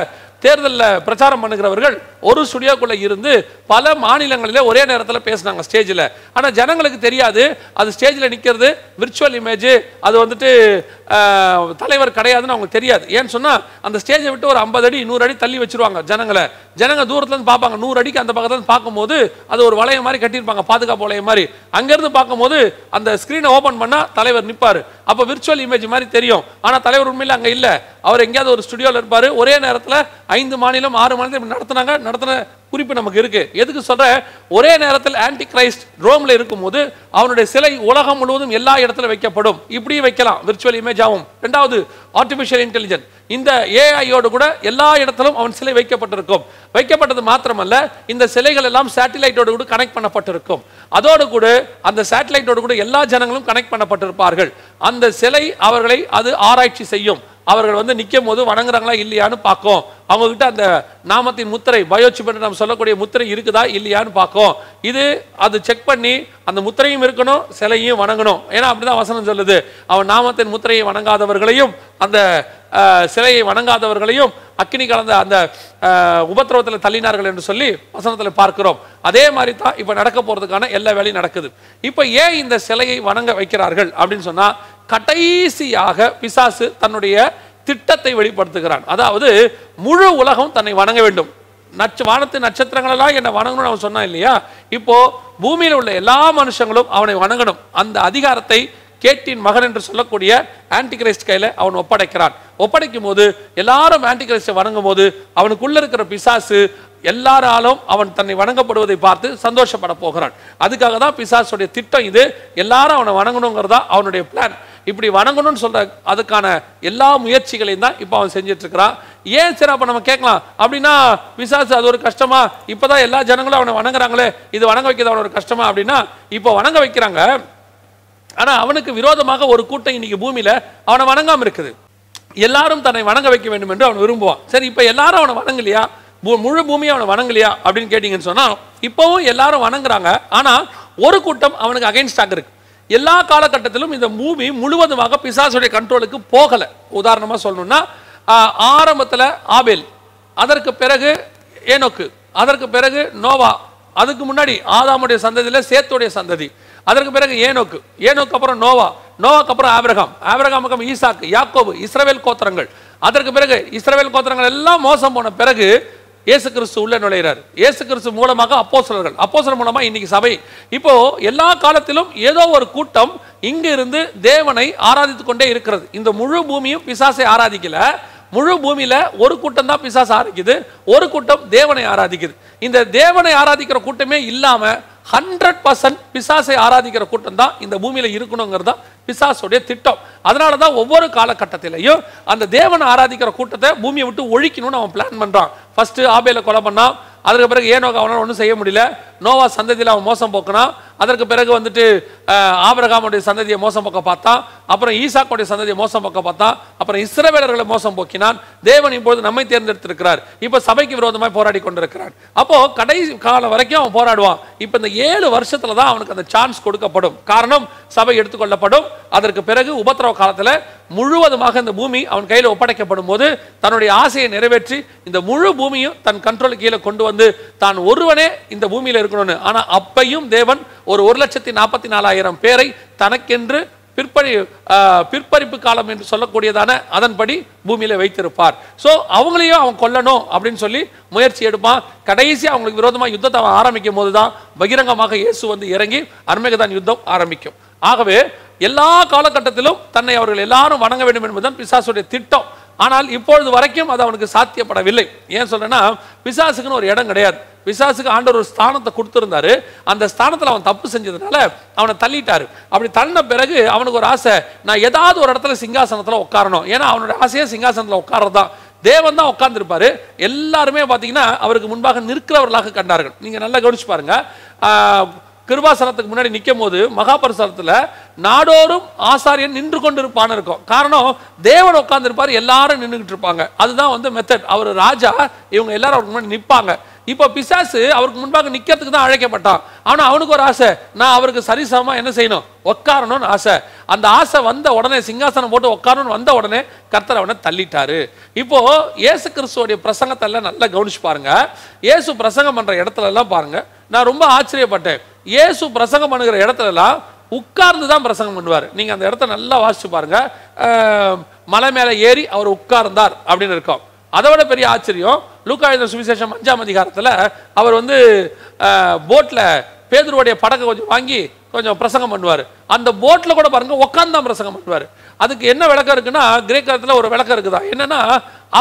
தேர்தலில் பிரச்சாரம் பண்ணுகிறவர்கள் ஒரு ஸ்டுடியோக்குள்ள இருந்து பல மாநிலங்களிலே ஒரே நேரத்தில் பேசினாங்க ஸ்டேஜில். ஆனால் ஜனங்களுக்கு தெரியாது அது ஸ்டேஜில் நிற்கிறது விர்ச்சுவல் இமேஜ், அது வந்துட்டு தலைவர் கிடையாதுன்னு அவங்களுக்கு தெரியாது. ஏன்னு சொன்னால் அந்த ஸ்டேஜை விட்டு ஒரு 50 அடி 100 அடி தள்ளி வச்சிருவாங்க ஜனங்களை. ஜனங்க தூரத்துலேருந்து பார்ப்பாங்க, 100 அடிக்கு அந்த பக்கத்துலேருந்து பார்க்கும்போது அது ஒரு வளையம் மாதிரி கட்டியிருப்பாங்க, பாதுகாப்பு வளையம் மாதிரி. அங்கேருந்து பார்க்கும்போது அந்த ஸ்க்ரீனை ஓப்பன் பண்ணால் தலைவர் நிற்பார். அப்போ விர்ச்சுவல் இமேஜ் மாதிரி தெரியும். ஆனால் தலைவர் உண்மையில் அங்கே இல்லை, அவர் எங்கேயாவது ஒரு ஸ்டுடியோவில் இருப்பார். ஒரே நேரத்தில் 5 மாநிலம் 6 மாநிலம் நடத்தின குறிப்பு நமக்கு இருக்கு. எதுக்கு சொல்ற, ஒரே நேரத்தில் ஆன்டி கிரைஸ்ட் ரோம்ல இருக்கும்போது அவனுடைய சிலை உலகம் முழுவதும் எல்லா இடத்துல வைக்கப்படும். இப்படி வைக்கலாம், விர்ச்சுவல் இமேஜ் ஆகும். இரண்டாவது ஆர்டிஃபிஷியல் இன்டெலிஜென்ஸ், இந்த ஏஐயோடு கூட எல்லா இடத்திலும் அவன் சிலை வைக்கப்பட்டிருக்கும். வைக்கப்பட்டது மாத்திரமல்ல, இந்த சிலைகள் எல்லாம் சேட்டலைட்டோடு கூட கனெக்ட் பண்ணப்பட்டிருக்கும். அதோடு கூட அந்த சேட்டலைட்டோடு கூட எல்லா ஜனங்களும் கனெக்ட் பண்ணப்பட்டிருப்பார்கள். அந்த சிலை அவர்களை அது ஆராய்ச்சி செய்யும். அவர்கள் வந்து நிற்கும் போது வணங்குறாங்களா இல்லையான்னு பார்க்கும். அவங்க கிட்ட அந்த நாமத்தின் முத்திரை, பயோசிப் என்று நாம் சொல்லக்கூடிய முத்திரை இருக்குதா இல்லையான்னு பார்க்கும். இது அது செக் பண்ணி அந்த முத்திரையும் இருக்கணும், சிலையும் வணங்கணும். ஏன்னா அப்படிதான் வசனம் சொல்லுது, அவன் நாமத்தின் முத்திரையை வணங்காதவர்களையும் அந்த சிலையை வணங்காதவர்களையும் அக்கினி கலந்த அந்த உபத்திரவத்தில் தள்ளினார்கள் என்று சொல்லி வசனத்தில் பார்க்கிறோம். அதே மாதிரி தான் இப்ப நடக்க போறதுக்கான எல்லா வேலையும் நடக்குது. இப்ப ஏன் இந்த சிலையை வணங்க வைக்கிறார்கள் அப்படின்னு சொன்னா, கடைசியாக பிசாசு தன்னுடைய திட்டத்தை வெளிப்படுத்துகிறான். அதாவது முழு உலகம் தன்னை வணங்க வேண்டும். வானத்து நட்சத்திரங்கள் எல்லாம் என்ன வணங்கணும்னு அவன் சொன்னான் இல்லையா? இப்போ பூமியில் உள்ள எல்லா மனுஷங்களும் அவனை வணங்கணும். அந்த அதிகாரத்தை கேட்டின் மகன் என்று சொல்லக்கூடிய ஆன்டிகிரைஸ்ட் கையில அவன் ஒப்படைக்கிறான். ஒப்படைக்கும் போது எல்லாரும் ஆன்டிகிரைஸ்டை வணங்கும் போது அவனுக்குள்ள இருக்கிற பிசாசு எல்லாராலும் அவன் தன்னை வணங்கப்படுவதை பார்த்து சந்தோஷப்பட போகிறான். அதுக்காக தான் பிசாசுடைய திட்டம் இது. எல்லாரும் அவனை வணங்கணுங்கிறதா அவனுடைய பிளான். இப்படி வணங்கணும்னு சொல்ற அதுக்கான எல்லா முயற்சிகளையும் தான் இப்போ அவன் செஞ்சிட்டு இருக்கிறான். ஏன் சரி அப்ப நம்ம கேட்கலாம், அப்படின்னா பிசாசு அது ஒரு கஷ்டமா, இப்பதான் எல்லா ஜனங்களும் அவனை வணங்குறாங்களே, இது வணங்க வைக்கிறது அவனோட கஷ்டமா அப்படின்னா, இப்போ வணங்க வைக்கிறாங்க. ஆனா அவனுக்கு விரோதமாக ஒரு கூட்டம் இன்னைக்கு பூமியில அவனை வணங்காம இருக்குது. எல்லாரும் தன்னை வணங்க வைக்க வேண்டும் என்று அவன் விரும்புவான். சரி, இப்ப எல்லாரும் அவனை வணங்கலையா, முழு பூமியை அவனை வணங்கலையா அப்படின்னு கேட்டீங்கன்னு சொன்னா, இப்பவும் எல்லாரும் வணங்குறாங்க. ஆனா ஒரு கூட்டம் அவனுக்கு அகைன்ஸ்டாக இருக்கு. எல்லா காலகட்டத்திலும் இந்த பூமி முழுவதுமாக பிசாசுடைய கண்ட்ரோலுக்கு போகல. உதாரணமா சொல்லணும்னா, ஆரம்பத்துல ஆபேல், அதற்கு பிறகு ஏனோக்கு, அதற்கு பிறகு நோவா, அதுக்கு முன்னாடி ஆதாமுடைய சந்ததியில சேத்துடைய சந்ததி, அதற்கு பிறகு ஏனோக்கு, ஏனோக்கு அப்புறம் நோவா, நோவாக்கு அப்புறம் ஆபிரகாம், ஆபிரகாமுக்கு ஈசாக்கு, யாக்கோபு, இஸ்ரவேல் கோத்திரங்கள். அதற்கு பிறகு இஸ்ரவேல் கோத்திரங்கள் எல்லாம் மோசம் போன பிறகு இயேசு கிறிஸ்து உள்ள நுழைகிறார். இயேசு கிறிஸ்து மூலமாக அப்போஸ்தலர்கள், அப்போஸ்தலர் மூலமா இன்னைக்கு சபை. இப்போ எல்லா காலத்திலும் ஏதோ ஒரு கூட்டம் இங்க இருந்து தேவனை ஆராதித்துக் கொண்டே இருக்கிறது. இந்த முழு பூமியும் பிசாசை ஆராதிக்கல. முழு பூமியில ஒரு கூட்டம் தான் பிசாசு ஆராதிக்குது, ஒரு கூட்டம் தேவனை ஆராதிக்குது. இந்த தேவனை ஆராதிக்கிற கூட்டமே இல்லாம 100% பிசாசை ஆராதிக்கிற கூட்டம் தான் இந்த பூமியில இருக்கணுங்கிறது தான் பிசாசுடைய திட்டம். அதனாலதான் ஒவ்வொரு காலகட்டத்திலையும் அந்த தேவனை ஆராதிக்கிற கூட்டத்தை பூமியை விட்டு ஒழிக்கணும்னு அவன் பிளான் பண்றான். ஃபர்ஸ்ட் ஆபேலை கொலை பண்ணான், அதற்கு பிறகு ஏனோக்கு அவனால் ஒன்றும் செய்ய முடியல, நோவா சந்ததியில் அவன் மோசம் போக்கினான், அதற்கு பிறகு வந்துட்டு ஆபிரகாமுடைய சந்ததியை மோசம் போக்க பார்த்தான், அப்புறம் ஈசாக்குடைய சந்ததியை மோசம் போக்க பார்த்தான், அப்புறம் இஸ்ரவேலர்களை மோசம் போக்கினான். தேவன் இப்பொழுது நம்மை தேர்ந்தெடுத்திருக்கிறார், இப்ப சபைக்கு விரோதமாய் போராடி கொண்டிருக்கிறார். அப்போ கடைசி காலம் வரைக்கும் அவன் போராடுவான். இப்ப இந்த 7 வருஷத்துல தான் அவனுக்கு அந்த சான்ஸ் கொடுக்கப்படும். காரணம், சபை எடுத்துக்கொள்ளப்படும். அதற்கு பிறகு உபத்திரவ காலத்துல முழுவதுமாக இந்த பூமி அவன் கையில் ஒப்படைக்கப்படும் போது தன்னுடைய ஆசையை நிறைவேற்றி இந்த முழு பூமியும் தன் கண்ட்ரோல் கீழே கொண்டு வந்து தான் ஒருவனே இந்த பூமியில இருக்கணும்னு. ஆனா அப்பையும் தேவன் ஒரு 1,44,000 பேரை தனக்கென்று பிற்பறிப்பு காலம் என்று சொல்லக்கூடியதான அதன்படி பூமியில வைத்திருப்பார். சோ அவங்களையும் அவன் கொல்லணும் அப்படின்னு சொல்லி முயற்சி எடுப்பான். கடைசி அவங்களுக்கு விரோதமாக யுத்தத்தை அவன் ஆரம்பிக்கும் போதுதான் பகிரங்கமாக இயேசு வந்து இறங்கி அர்மகெதோன் யுத்தம் ஆரம்பிக்கும். ஆகவே எல்லா காலகட்டத்திலும் தன்னை அவர்கள் எல்லாரும் வணங்க வேண்டும் என்பதுதான் பிசாசுடைய திட்டம். ஆனால் இப்பொழுது வரைக்கும் அது அவனுக்கு சாத்தியப்படவில்லை. ஏன் சொல்றேன்னா, பிசாசுக்குன்னு ஒரு இடம் கிடையாது. பிசாசுக்கு ஆண்டவர் ஒரு ஸ்தானத்தை கொடுத்திருந்தாரு. அந்த ஸ்தானத்தில் அவன் தப்பு செஞ்சதுனால அவனை தள்ளிட்டாரு. அப்படி தள்ளின பிறகு அவனுக்கு ஒரு ஆசை, நான் ஏதாவது ஒரு இடத்துல சிங்காசனத்தில் உட்காரணும். ஏன்னா அவனுடைய ஆசையே சிங்காசனத்தில் உட்காரதான். தேவன் தான் உட்கார்ந்துருப்பாரு. எல்லாருமே பார்த்தீங்கன்னா அவருக்கு முன்பாக நிற்கிறவர்களாக கண்டார்கள். நீங்க நல்லா கவனிச்சு பாருங்க. கிருபாசனத்துக்கு முன்னாடி நிற்கும் போது மகாபரிசலத்துல நாடோறும் ஆசாரியன் நின்று கொண்டு இருப்பான்னு இருக்கும். காரணம், தேவன் உட்கார்ந்து இருப்பாரு, எல்லாரும் நின்றுகிட்டு இருப்பாங்க. அதுதான் வந்து மெத்தட். அவர் ராஜா, இவங்க எல்லாரும் அவருக்கு முன்னாடி நிற்பாங்க. இப்போ பிசாசு அவருக்கு முன்பாக நிக்கிறதுக்கு தான் அழைக்கப்பட்டான். ஆனா அவனுக்கு ஒரு ஆசை, நான் அவருக்கு சரிசமமா என்ன செய்யணும், உட்காரணும்னு ஆசை. அந்த ஆசை வந்த உடனே, சிங்காசனம் போட்டு உட்காரணும்னு வந்த உடனே கர்த்தர் அவனை தள்ளிட்டாரு. இப்போ இயேசு கிறிஸ்துவோடைய பிரசங்கத்தை எல்லாம் நல்லா கவனிச்சு பாருங்க. இயேசு பிரசங்கம் பண்ற இடத்துல எல்லாம் பாருங்க, நான் ரொம்ப ஆச்சரியப்பட்டேன். இயேசு பிரசங்கம் பண்ணுகிற இடத்துல எல்லாம் உட்கார்ந்து தான் பிரசங்கம் பண்ணுவார். நீங்க அந்த இடத்த நல்லா வாசிச்சு பாருங்க. மலை மேல ஏறி அவர் உட்கார்ந்தார் அப்படின்னு இருக்கும். அதை விட பெரிய ஆச்சரியம், லூக்கா எழுதின சுவிசேஷம் 5ஆம் அதிகாரத்தில் அவர் போட்ல பேதுருவுடைய படகை கொஞ்சம் வாங்கி கொஞ்சம் பிரசங்கம் பண்ணுவார். அந்த போட்ல கூட பாருங்க உட்கார்ந்து தான் பிரசங்கம் பண்ணுவார். அதுக்கு என்ன விளக்கம் இருக்குன்னா, கிரேக்கத்தில் ஒரு விளக்கம் இருக்குதா, என்னன்னா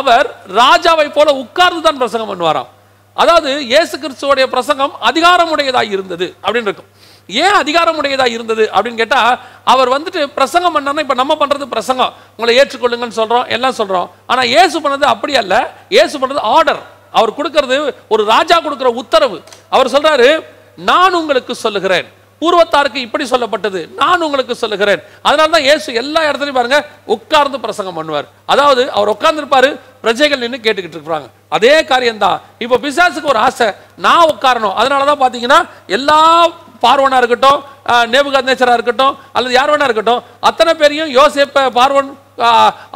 அவர் ராஜாவை போல உட்கார்ந்து தான் பிரசங்கம் பண்ணுவாராம். அதாவது இயேசு கிறிஸ்துவோடைய பிரசங்கம் அதிகாரமுடையதாக இருந்தது அப்படின்னு இருக்கும். ஏன் அதிகாரமுடையதாக இருந்தது அப்படின்னு கேட்டா, அவர் பிரசங்கம் பண்ணா, இப்ப நம்ம பண்றது பிரசங்கம், உங்களை ஏற்றுக்கொள்ளுங்கன்னு சொல்றோம், எல்லாம் சொல்றோம். ஆனா இயேசு பண்ணது அப்படி அல்ல. இயேசு பண்ணது ஆர்டர். அவர் கொடுக்கிறது ஒரு ராஜா கொடுக்கிற உத்தரவு. அவர் சொல்றாரு, நான் உங்களுக்கு சொல்லுகிறேன், பூர்வத்தாருக்கு இப்படி சொல்லப்பட்டது, நான் உங்களுக்கு சொல்லுகிறேன். அதனால தான் இயேசு எல்லா இடத்துலையும் பாருங்க உட்கார்ந்து பிரசங்கம் பண்ணுவார். அதாவது அவர் உட்கார்ந்து இருப்பாரு, பிரஜைகள் நின்று கேட்டுக்கிட்டு இருப்பாங்க. அதே காரியம் தான் இப்போ பிசாசுக்கு ஒரு ஆசை, நான் உட்காரணும். அதனாலதான் பாத்தீங்கன்னா எல்லா பார்வனா இருக்கட்டும், நேபுகாத்நேச்சரா இருக்கட்டும், அல்லது யார் வேணா இருக்கட்டும், அத்தனை பேரையும் யோசேப்ப பார்வன்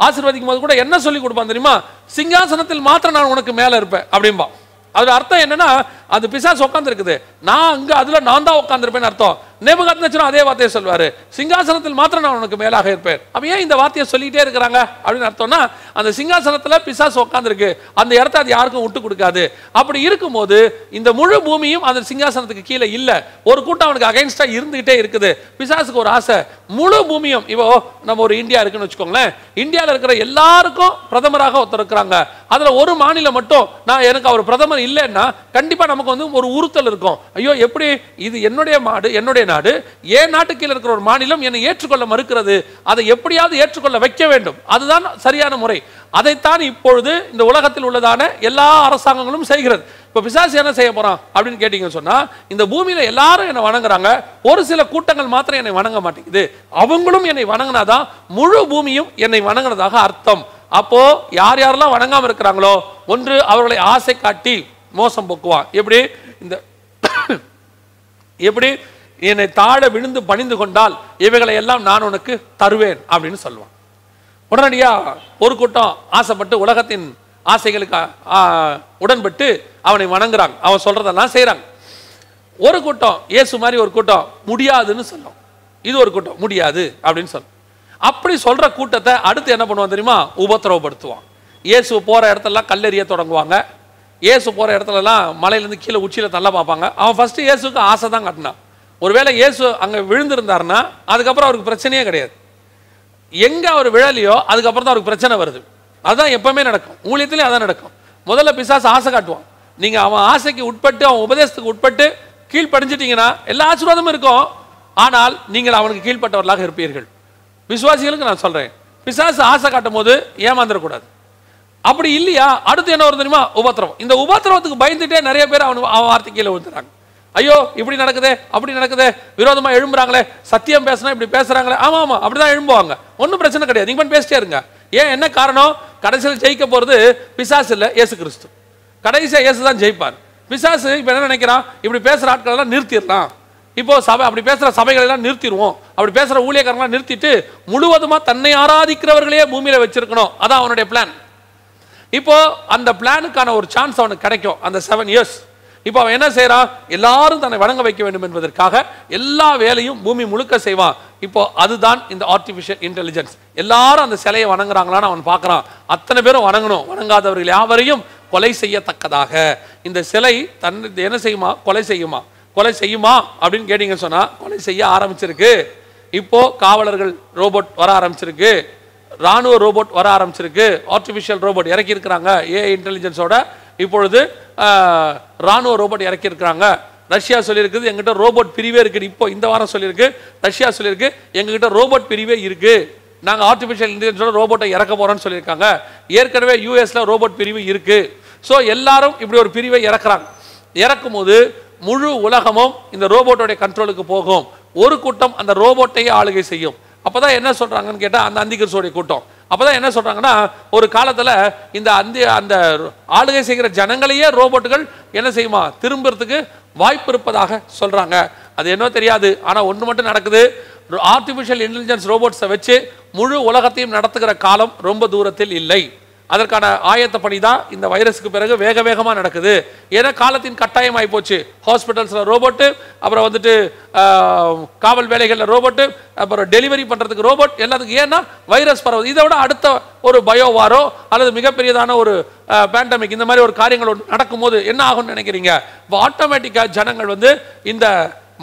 ஆசீர்வதிக்கும் போது கூட என்ன சொல்லி கொடுப்பான் தெரியுமா, சிங்காசனத்தில் மாத்திரம் நான் உனக்கு மேல இருப்பேன் அப்படின்பா. அது அர்த்தம் என்னன்னா, அது பிசாசு உட்கார்ந்து இருக்குது, நான் அங்க அதுல நான் தான் உட்கார்ந்துருப்பேன் அர்த்தம். நேபுகாத்நேச்சரும் அதே வார்த்தையை சொல்வாரு, சிங்காசனத்தில் மாத்திரம் நான் உனக்கு மேலாக இருப்பேன். அப்ப ஏன் இந்த வார்த்தையை சொல்லிட்டே இருக்கிறாங்க அப்படின்னு அர்த்தம்னா, அந்த சிங்காசனத்துல பிசாசு உட்கார்ந்துருக்கு, அந்த இடத்த அது யாருக்கும் விட்டு கொடுக்காது. அப்படி இருக்கும்போது இந்த முழு பூமியும் அந்த சிங்காசனத்துக்கு கீழே இல்ல, ஒரு கூட்டம் அவனுக்கு அகைன்ஸ்டா இருந்துகிட்டே இருக்குது. பிசாசுக்கு ஒரு ஆசை, முழு பூமியும், இப்போ நம்ம ஒரு இந்தியா இருக்குன்னு வச்சுக்கோங்களேன், இந்தியாவில் இருக்கிற எல்லாருக்கும் பிரதமராக ஒருத்தர் இருக்கிறாங்க. அதுல ஒரு மாநிலம் மட்டும், நான் எனக்கு அவர் பிரதமர் இல்லைன்னா கண்டிப்பா நமக்கு ஒரு உறுத்தல் இருக்கும். ஐயோ எப்படி, இது என்னுடைய நாடு, என்னுடைய நாடு, ஏன் நாட்டு கீழே இருக்கிற ஒரு மாநிலம் என்னை ஏற்றுக்கொள்ள மறுக்கிறது, அதை எப்படியாவது ஏற்றுக்கொள்ள வைக்க வேண்டும், அதுதான் சரியான முறை. அதைத்தான் இப்பொழுது இந்த உலகத்தில் உள்ளதான எல்லா அரசாங்கங்களும் செய்கிறது. இப்ப பிசாசு என்ன செய்ய போறான் அப்படின்னு கேட்டீங்கன்னு சொன்னா, இந்த பூமியில எல்லாரும் என்னை வணங்குறாங்க, ஒரு சில கூட்டங்கள் மாத்திரம் என்னை வணங்க மாட்டேங்குது, அவங்களும் என்னை வணங்கினாதான் முழு பூமியும் என்னை வணங்கினதாக அர்த்தம். அப்போ யார் யாரெல்லாம் வணங்காம இருக்கிறாங்களோ, ஒன்று அவர்களை ஆசை காட்டி மோசம் போக்குவான். எப்படி என்னை தாழ விழுந்து பணிந்து கொண்டால் இவைகளை எல்லாம் நான் உனக்கு தருவேன் அப்படின்னு சொல்லுவான். உடனடியா ஒரு கூட்டம் ஆசைப்பட்டு உலகத்தின் ஆசைகளுக்கு உடன்பட்டு அவனை வணங்குறாங்க, அவன் சொல்றதெல்லாம் செய்யறாங்க. ஒரு கூட்டம், இயேசு மாதிரி ஒரு கூட்டம் முடியாதுன்னு சொல்லும், இது ஒரு கூட்டம் முடியாது அப்படின்னு சொல்லும். அப்படி சொல்ற கூட்டத்தை அடுத்து என்ன பண்ணுவான் தெரியுமா, உபத்திரவப்படுத்துவான். இயேசு போற இடத்தெல்லாம் கல்லெறிய தொடங்குவாங்க. இயேசு போற இடத்துலலாம் மலையிலேருந்து கீழே உச்சியில தள்ள பார்ப்பாங்க. அவன் ஃபர்ஸ்ட் இயேசுக்கு ஆசை தான் காட்டினான். ஒருவேளை இயேசு அங்க விழுந்திருந்தாருன்னா அதுக்கப்புறம் அவருக்கு பிரச்சனையே கிடையாது. எங்க அவர் விழலையோ அதுக்கப்புறம் தான் அவருக்கு பிரச்சனை வருது. அதுதான் எப்பவுமே நடக்கும், ஊழியத்திலே அதான் நடக்கும். முதல்ல பிசாசு ஆசை காட்டுவான். நீங்க அவன் ஆசைக்கு உட்பட்டு, அவன் உபதேசத்துக்கு உட்பட்டு கீழ்ப்படிஞ்சிட்டீங்கன்னா எல்லா ஆசீர்வாதமும் இருக்கும், ஆனால் நீங்கள் அவனுக்கு கீழ்ப்பட்டவர்களாக இருப்பீர்கள். விசுவாசிகளுக்கு நான் சொல்றேன், பிசாசு ஆசை காட்டும் போது ஏமாந்துடக்கூடாது. அப்படி இல்லையா, அடுத்து என்ன வரும் தெரியுமா, உபத்திரவம். இந்த உபத்திரவத்துக்கு பயந்துட்டே நிறைய பேர் அவன் வார்த்தை கீழே விழுந்துறாங்க. ஐயோ இப்படி நடக்குதே, அப்படி நடக்குதே, விரோதமா எழும்புறாங்களே, சத்தியம் பேசினா இப்படி பேசுறாங்களே, ஆமா ஆமா அப்படிதான் எழும்புவாங்க, ஒன்றும் பிரச்சனை கிடையாது, நீங்க பேசிட்டே இருங்க. ஏன், என்ன காரணம், கடைசியில் ஜெயிக்க போறது பிசாசு இல்ல, இயேசு கிறிஸ்து. கடைசியா இயேசு தான் ஜெயிப்பார். பிசாசு இப்ப என்ன நினைக்கிறான், இப்படி பேசுற ஆட்கள் எல்லாம் நிறுத்திடலாம், இப்போ சபை அப்படி பேசுற சபைகள் எல்லாம் நிறுத்திடுவோம், அப்படி பேசுற ஊழியக்காரங்களாம் நிறுத்திட்டு முழுவதுமா தன்னை ஆராதிக்கிறவர்களே பூமியில வச்சிருக்கணும், அதான் அவனுடைய பிளான். இப்போ அந்த பிளானுக்கான ஒரு சான்ஸ் அவனுக்கு கிடைக்கும் அந்த 7 இயர்ஸ். இப்போ அவன் என்ன செய்யறான், எல்லாரும் தன்னை வணங்க வைக்க வேண்டும் என்பதற்காக எல்லா வேலையும் பூமி முழுக்க செய்வான். இப்போ அதுதான் இந்த ஆர்டிபிஷியல் இன்டெலிஜென்ஸ். எல்லாரும் அந்த சிலையை வணங்குறாங்களான்னு அவன் பார்க்கறான். அத்தனை பேரும் வணங்கணும், வணங்காதவர்கள் யாவரையும் கொலை செய்யத்தக்கதாக இந்த சிலை என்ன செய்யுமா, கொலை செய்யுமா. கொலை செய்யுமா அப்படின்னு கேட்டீங்கன்னு சொன்னா கொலை செய்ய ஆரம்பிச்சிருக்கு. இப்போ காவலர்கள் ரோபோட் வர ஆரம்பிச்சிருக்கு, ராணுவ ரோபோட் வர ஆரம்பிச்சிருக்கு, ஆர்டிபிஷியல் ரோபோட் இறக்கி இருக்கிறாங்க ஏஐ இன்டெலிஜென்ஸோட. இப்பொழுது ராணுவ ரோபோட் இறக்கி இருக்கிறாங்க. ரஷ்யா சொல்லியிருக்குது எங்கிட்ட ரோபோட் பிரிவே இருக்கு. இப்போ இந்த வாரம் சொல்லியிருக்கு ரஷ்யா சொல்லியிருக்கு எங்ககிட்ட ரோபோட் பிரிவே இருக்கு, நாங்கள் ஆர்டிபிஷியல் இன்டெலிஜென்ஸோட ரோபோட்டை இறக்க போறோம்னு சொல்லியிருக்காங்க. ஏற்கனவே யூஎஸ்ல ரோபோட் பிரிவு இருக்கு. ஸோ எல்லாரும் இப்படி ஒரு பிரிவை இறக்குறாங்க. இறக்கும் போது முழு உலகமும் இந்த ரோபோட்டோடைய கண்ட்ரோலுக்கு போகும். ஒரு கூட்டம் அந்த ரோபோட்டையே ஆளுகை செய்யும். அப்பதான் என்ன சொல்றாங்கன்னு கேட்டா, அந்த அந்திகிறிஸ்துவோட கூட்டம் அப்பதான் என்ன சொல்றாங்கன்னா, ஒரு காலத்துல இந்த அந்த ஆளுகை செய்கிற ஜனங்களையே ரோபோட்டுகள் என்ன செய்யுமா, திரும்புறதுக்கு வாய்ப்பு இருப்பதாக சொல்றாங்க. அது என்ன தெரியாது. ஆனா ஒன்று மட்டும் நடக்குது, ஆர்டிஃபிஷியல் இன்டெலிஜென்ஸ் ரோபோட்ஸை வச்சு முழு உலகத்தையும் நடத்துகிற காலம் ரொம்ப தூரத்தில் இல்லை. அதற்கான ஆயத்த பணி தான் இந்த வைரஸுக்கு பிறகு வேக வேகமாக நடக்குது. ஏன்னா காலத்தின் கட்டாயம் ஆகி போச்சு. ஹாஸ்பிட்டல்ஸில் ரோபோட்டு, அப்புறம் வந்துட்டு காவல் வேலைகளில் ரோபோட்டு, அப்புறம் டெலிவரி பண்ணுறதுக்கு ரோபோட், எல்லாத்துக்கும். ஏன்னா வைரஸ் பரவுது. இதை விட அடுத்த ஒரு பயோவாரோ அல்லது மிகப்பெரியதான ஒரு பேண்டமிக் இந்த மாதிரி ஒரு காரியங்கள் நடக்கும்போது என்ன ஆகும்னு நினைக்கிறீங்க? இப்போ ஆட்டோமேட்டிக்காக ஜனங்கள் வந்து இந்த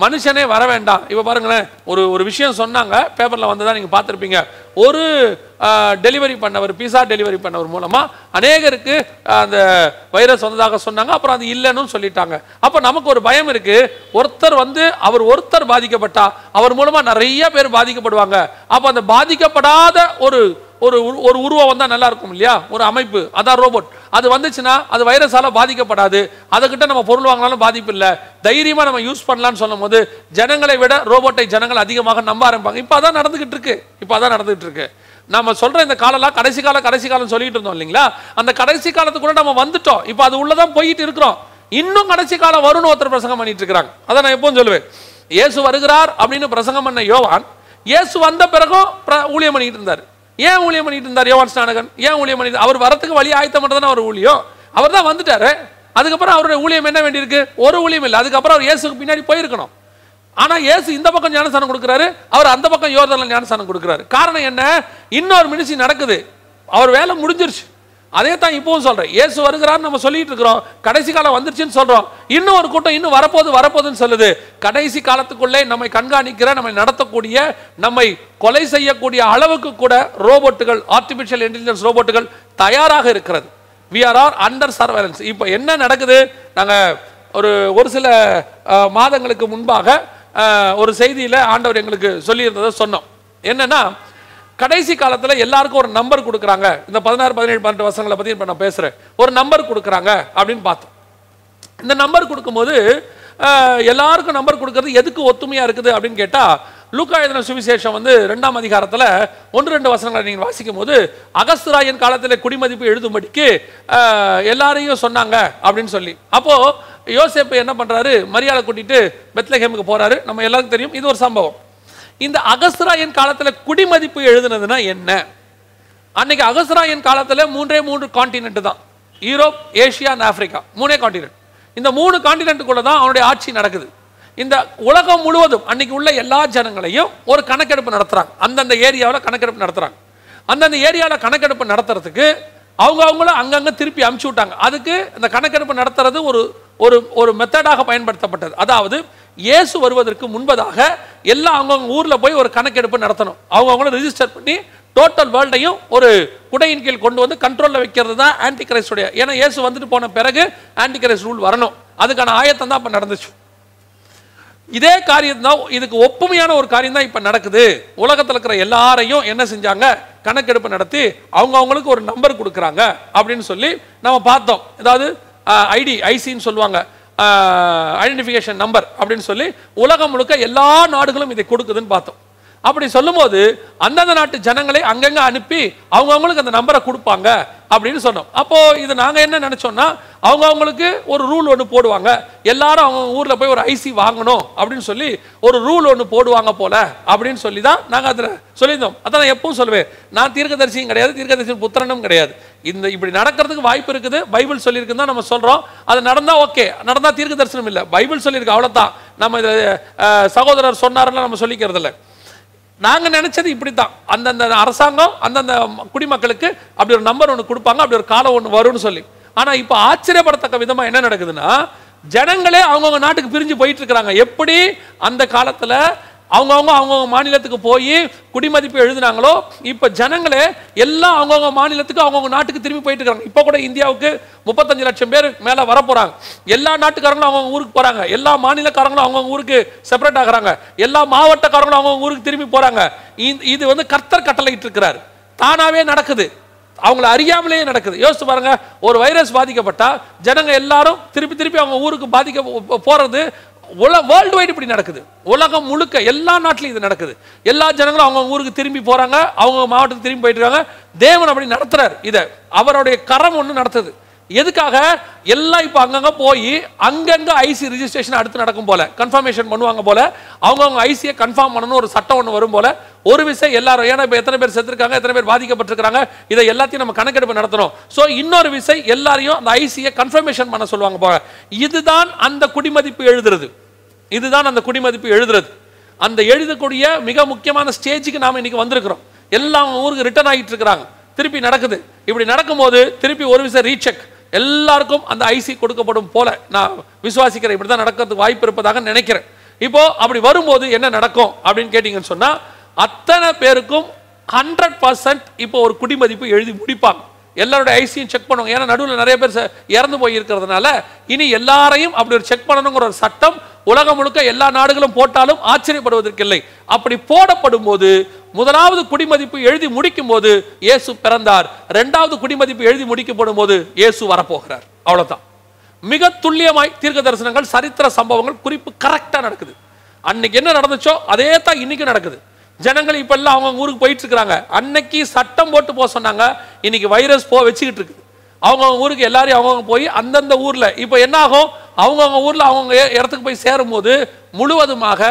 மனுஷனே வர வேண்டாம். இப்போ பாருங்களேன், ஒரு விஷயம் சொன்னாங்க, பேப்பரில் வந்ததா நீங்கள் பார்த்துருப்பீங்க. ஒரு டெலிவரி பண்ணவர், பீஸா டெலிவரி பண்ணவர் மூலமாக அநேகருக்கு அந்த வைரஸ் வந்ததாக சொன்னாங்க. அப்புறம் அது இல்லைன்னு சொல்லிட்டாங்க. அப்போ நமக்கு ஒரு பயம் இருக்கு. ஒருத்தர் வந்து ஒருத்தர் பாதிக்கப்பட்டா அவர் மூலமாக நிறைய பேர் பாதிக்கப்படுவாங்க. அப்போ அந்த பாதிக்கப்படாத ஒரு ஒரு உருவம் வந்தால் நல்லா இருக்கும் இல்லையா? ஒரு அமைப்பு, அதான் ரோபோட். அது வந்துச்சுன்னா அது வைரஸால பாதிக்கப்படாது. அதுகிட்ட நம்ம பொருள் வாங்கினாலும் பாதிப்பு இல்லை, தைரியமா நம்ம யூஸ் பண்ணலாம்னு சொல்லும் போது ஜனங்களை விட ரோபோட்டை ஜனங்கள் அதிகமாக நம்ப ஆரம்பிப்பாங்க. இப்போ அதான் நடந்துகிட்டு இருக்கு. நம்ம சொல்ற இந்த காலம்லாம் கடைசி காலம் சொல்லிட்டு இருந்தோம் இல்லைங்களா? அந்த கடைசி காலத்துக்குள்ள நம்ம வந்துட்டோம். இப்போ அது உள்ளதான் போயிட்டு இருக்கிறோம். இன்னும் கடைசி காலம் வரும்னு ஒருத்தர் பிரசங்கம் பண்ணிட்டு இருக்காங்க. அதான் நான் எப்பவும் சொல்லுவேன், இயேசு வருகிறார் அப்படின்னு பிரசங்கம் பண்ண யோவான், இயேசு வந்த பிறகும் ஊழியம் பண்ணிட்டு இருந்தார். ஏன் ஊழியம் பண்ணிட்டு இருந்தார் யோவான் ஸ்நானகன்? ஏன் ஊழியம் பண்ணிட்டு? அவர் வரத்துக்கு வழி ஆயத்தம் மட்டும் தான் அவர் ஊழியம். அவர் தான் வந்துட்டாரு. அதுக்கப்புறம் அவருடைய ஊழியம் என்ன வேண்டியிருக்கு? ஒரு ஊழியம் இல்லை. அதுக்கப்புறம் அவர் இயேசுக்கு பின்னாடி போயிருக்கணும். ஆனா இயேசு இந்த பக்கம் ஞானஸ்நானம் கொடுக்கிறாரு, அவர் அந்த பக்கம் யோர்தான்ல ஞானஸ்நானம் கொடுக்கிறாரு. காரணம் என்ன? இன்னொரு மினிஸ்ட்ரி நடக்குது, அவர் வேலை முடிஞ்சிருச்சு. அதே தான் இப்பவும் சொல்றேன், இயேசு வருகிறார் நம்ம சொல்லிட்டு இருக்கிறோம், கடைசி காலம் வந்துருச்சுன்னு சொல்றோம். இன்னும் ஒரு கூட்டம் இன்னும் வரப்போகுதுன்னு சொல்லுது. கடைசி காலத்துக்குள்ளே நம்மை கண்காணிக்கிற, நம்மை நடத்தக்கூடிய, நம்மை கொலை செய்யக்கூடிய அளவுக்கு கூட ரோபோட்டுகள், ஆர்டிபிஷியல் இன்டெலிஜென்ஸ் ரோபோட்டுகள் தயாராக இருக்கிறது. we are all under surveillance. இப்போ என்ன நடக்குது? நாங்க ஒரு சில மாதங்களுக்கு முன்பாக ஒரு செய்தியில ஆண்டவர் எங்களுக்கு சொல்லியிருந்ததை சொன்னோம். என்னன்னா, கடைசி காலத்தில் எல்லாருக்கும் ஒரு நம்பர் கொடுக்குறாங்க. இந்த 16, 17, 18 வருஷங்களை பற்றி இப்போ நான் பேசுகிறேன். ஒரு நம்பர் கொடுக்குறாங்க அப்படின்னு பார்த்தோம். இந்த நம்பர் கொடுக்கும்போது எல்லாருக்கும் நம்பர் கொடுக்கறது எதுக்கு ஒத்துமையாக இருக்குது அப்படின்னு கேட்டால், லூக்கா எழுதின சுவிசேஷம் வந்து 2ஆம் அதிகாரத்தில் 1-2 வசனங்களை நீங்கள் வாசிக்கும் போது, அகஸ்துராயன் காலத்தில் குடிமதிப்பு எழுதும்படிக்கு எல்லாரையும் சொன்னாங்க அப்படின்னு சொல்லி. அப்போது யோசேப்பு என்ன பண்ணுறாரு? மரியாதை கூட்டிட்டு பெத்லகேமுக்கு போகிறாரு. நம்ம எல்லாருக்கும் தெரியும், இது ஒரு சம்பவம். இந்த அகஸ்துராயன் காலத்தில் குடிமதிப்பு எழுதுனதுன்னா என்ன? அன்னைக்கு அகஸ்துராயன் காலத்தில் 3 கான்டினென்ட் தான், யூரோப், ஏஷியா, ஆப்பிரிக்கா, 3 கான்டினென்ட். இந்த 3 கான்டினென்ட்டுக்குள்ள தான் அவனுடைய ஆட்சி நடக்குது. இந்த உலகம் முழுவதும் அன்னைக்கு உள்ள எல்லா ஜனங்களையும் ஒரு கணக்கெடுப்பு நடத்துறாங்க. அந்தந்த ஏரியாவில் கணக்கெடுப்பு நடத்துறாங்க. அந்தந்த ஏரியாவில் கணக்கெடுப்பு நடத்துறதுக்கு அவங்கள அங்கங்க திருப்பி அனுப்பிச்சு விட்டாங்க. அதுக்கு இந்த கணக்கெடுப்பு நடத்துறது ஒரு மெத்தடாக பயன்படுத்தப்பட்டது. அதாவது இயேசு வருவதற்கு முன்பதாக எல்லாம் அவங்கவுங்க ஊர்ல போய் ஒரு கணக்கெடுப்பு நடத்தணும். அவங்கள ரெஜிஸ்டர் பண்ணி டோட்டல் வேர்ல்டையும் ஒரு குடையின் கீழ் கொண்டு வந்து கண்ட்ரோல்ல வைக்கிறது தான் ஆன்டி கிரைஸ்டுடைய. ஏன்னா இயேசு வந்துட்டு போன பிறகு ஆன்டி கிரைஸ்ட் ரூல் வரணும். அதுக்கான ஆயத்தம் தான் இப்ப நடந்துச்சு. இதே காரியம் தான், இதுக்கு ஒப்புமையான ஒரு காரியம் தான் இப்ப நடக்குது. உலகத்தில் இருக்கிற எல்லாரையும் என்ன செஞ்சாங்க? கணக்கெடுப்பு நடத்தி அவங்களுக்கு ஒரு நம்பர் கொடுக்குறாங்க அப்படின்னு சொல்லி நம்ம பார்த்தோம். அதாவது ஐசின்னு சொல்லுவாங்க, ஐடென்டிஃபிகேஷன் நம்பர் அப்படின்னு சொல்லி உலகம் முழுக்க எல்லா நாடுகளும் இதை கொடுக்குதுன்னு பார்த்தோம். அப்படி சொல்லும்போது அந்தந்த நாட்டு ஜனங்களை அங்கங்க அனுப்பி அவங்களுக்கு அந்த நம்பரை கொடுப்பாங்க அப்படின்னு சொன்னோம். அப்போ இது நாங்க என்ன நினைச்சோம்னா, அவங்களுக்கு ஒரு ரூல் ஒன்று போடுவாங்க, எல்லாரும் அவங்க ஊர்ல போய் ஒரு ஐசி வாங்கணும் அப்படின்னு சொல்லி ஒரு ரூல் ஒன்று போடுவாங்க போல அப்படின்னு சொல்லி தான் நாங்கள் அதில் சொல்லியிருந்தோம். அதான் நான் எப்பவும் சொல்லுவேன், நான் தீர்க்கதரிசியும் கிடையாது, தீர்க்கதரிசியின் புத்திரனும் கிடையாது. இப்படி நடக்கிறதுக்கு வாய்ப்பு இருக்குது, பைபிள் சொல்லியிருக்குன்னு தான் நம்ம சொல்றோம். அது நடந்தா ஓகே, நடந்தா தீர்க்க தரிசனம் இல்லை, பைபிள் சொல்லியிருக்கு, அவ்வளோதான். நம்ம சகோதரர் சொன்னாருன்னு நம்ம சொல்லிக்கிறது இல்லை. நாங்க நினைச்சது இப்படித்தான், அந்தந்த அரசாங்கம் அந்தந்த குடிமக்களுக்கு அப்படி ஒரு நம்பர் ஒன்று கொடுப்பாங்க, அப்படி ஒரு காலம் ஒன்று வரும்னு சொல்லி. ஆனா இப்ப ஆச்சரியப்படத்தக்க விதமா என்ன நடக்குதுன்னா, ஜனங்களே அவங்கவுங்க நாட்டுக்கு பிரிஞ்சு போயிட்டு இருக்கிறாங்க. எப்படி அந்த காலத்துல அவங்கவுங்க மாநிலத்துக்கு போய் குடிமதிப்பு எழுதினாங்களோ, இப்ப ஜனங்களே எல்லாம் அவங்கவுங்க மாநிலத்துக்கு அவங்கவுங்க நாட்டுக்கு திரும்பி போயிட்டு இருக்காங்க. இப்ப கூட இந்தியாவுக்கு 35 லட்சம் பேர் மேல வர போறாங்க. எல்லா நாட்டுக்காரங்களும் அவங்க ஊருக்கு போறாங்க, எல்லா மாநிலக்காரங்களும் அவங்க ஊருக்கு செப்பரேட் ஆகுறாங்க, எல்லா மாவட்டக்காரங்களும் அவங்க ஊருக்கு திரும்பி போறாங்க. இது வந்து கர்த்தர் கட்டளையிட்டு இருக்கிறார், தானாவே நடக்குது, அவங்கள அறியாமலே நடக்குது. யோசிச்சு பாருங்க, ஒரு வைரஸ் பாதிக்கப்பட்டா ஜனங்க எல்லாரும் திருப்பி அவங்க ஊருக்கு போறது வேர்ல்டு வைடு இப்படி நடக்குது. உலகம் முழுக்க எல்லா நாட்டிலும் இது நடக்குது. எல்லா ஜனங்களும் அவங்க ஊருக்கு திரும்பி போறாங்க, அவங்க மாவட்டத்துக்கு திரும்பி போயிட்டு இருக்காங்க. தேவன் அப்படி நடத்துறாரு. இதை அவருடைய கரம் ஒன்று நடத்துது. எதுக்காக? எல்லாம் இப்போ அங்கங்க போய் அங்கங்க ஐசி ரிஜிஸ்ட்ரேஷன் அடுத்து நடக்கும் போல, கன்ஃபர்மேஷன் பண்ணுவாங்க போல, அவங்கவுங்க ஐசியை கன்ஃபார்ம் பண்ணணும் ஒரு சட்டம் ஒன்று வரும் போல. ஒரு விஷயம் எல்லாரும், ஏன்னா இப்போ எத்தனை பேர் செத்துருக்காங்க, எத்தனை பேர் பாதிக்கப்பட்டிருக்காங்க, இதை எல்லாத்தையும் நம்ம கணக்கெடுப்பு நடத்தணும். ஸோ இன்னொரு விஷயம் எல்லாரையும் அந்த ஐசியை கன்ஃபர்மேஷன் பண்ண சொல்லுவாங்க போல. இதுதான் அந்த குடிமதிப்பு எழுதுறது. இதுதான் அந்த குடிமதிப்பு எழுதுறது. அந்த எழுதக்கூடிய மிக முக்கியமான ஸ்டேஜுக்கு நாம் இன்னைக்கு வந்திருக்கிறோம். எல்லாம் ஊருக்கு ரிட்டர்ன் ஆகிட்டு இருக்கிறாங்க. திருப்பி நடக்குது. இப்படி நடக்கும்போது திருப்பி ஒரு விஷயம் ரீசெக், எல்லாருக்கும் அந்த ஐசி கொடுக்கப்படும் போல நான் விசுவாசிக்கிறேன். இப்படி தான் நடக்கிறதுக்கு வாய்ப்பு இருப்பதாக நினைக்கிறேன். இப்போ அப்படி வரும்போது என்ன நடக்கும் அப்படின்னு கேட்டீங்கன்னு சொன்னா, அத்தனை பேருக்கும் 100% இப்போ ஒரு குடிமதிப்பு எழுதி முடிப்பாங்க. எல்லாரோட ஐசியும் செக் பண்ணுவாங்க. ஏன்னா நடுவில் நிறைய பேர் இறந்து போய் இருக்கிறதுனால இனி எல்லாரையும் அப்படி ஒரு செக் பண்ணணுங்கிற ஒரு சட்டம் உலகம் முழுக்க எல்லா நாடுகளும் போட்டாலும் ஆச்சரியப்படுவதற்கு இல்லை. அப்படி போடப்படும் போது முதலாவது குடிமதிப்பு எழுதி முடிக்கும் போது இயேசு பிறந்தார். இரண்டாவது குடிமதிப்பு எழுதி முடிக்கப்படும் போது இயேசு வரப்போகிறார். அவ்வளவுதான். மிக துல்லியமாய் தீர்க்க தரிசனங்கள், சரித்திர சம்பவங்கள், குறிப்பு கரெக்டா நடக்குது. அன்னைக்கு என்ன நடந்துச்சோ அதே தான் இன்னைக்கு நடக்குது. ஜனங்கள் இப்ப எல்லாம் அவங்க ஊருக்கு போயிட்டு இருக்காங்க. அன்னைக்கு சட்டம் போட்டு போக சொன்னாங்க, இன்னைக்கு வைரஸ் வச்சுக்கிட்டு இருக்குது. அவங்க ஊருக்கு எல்லாரையும் அவங்க போய் அந்தந்த ஊர்ல இப்ப என்ன ஆகும், அவங்கவுங்க ஊர்ல அவங்க இடத்துக்கு போய் சேரும் போது முழுவதுமாக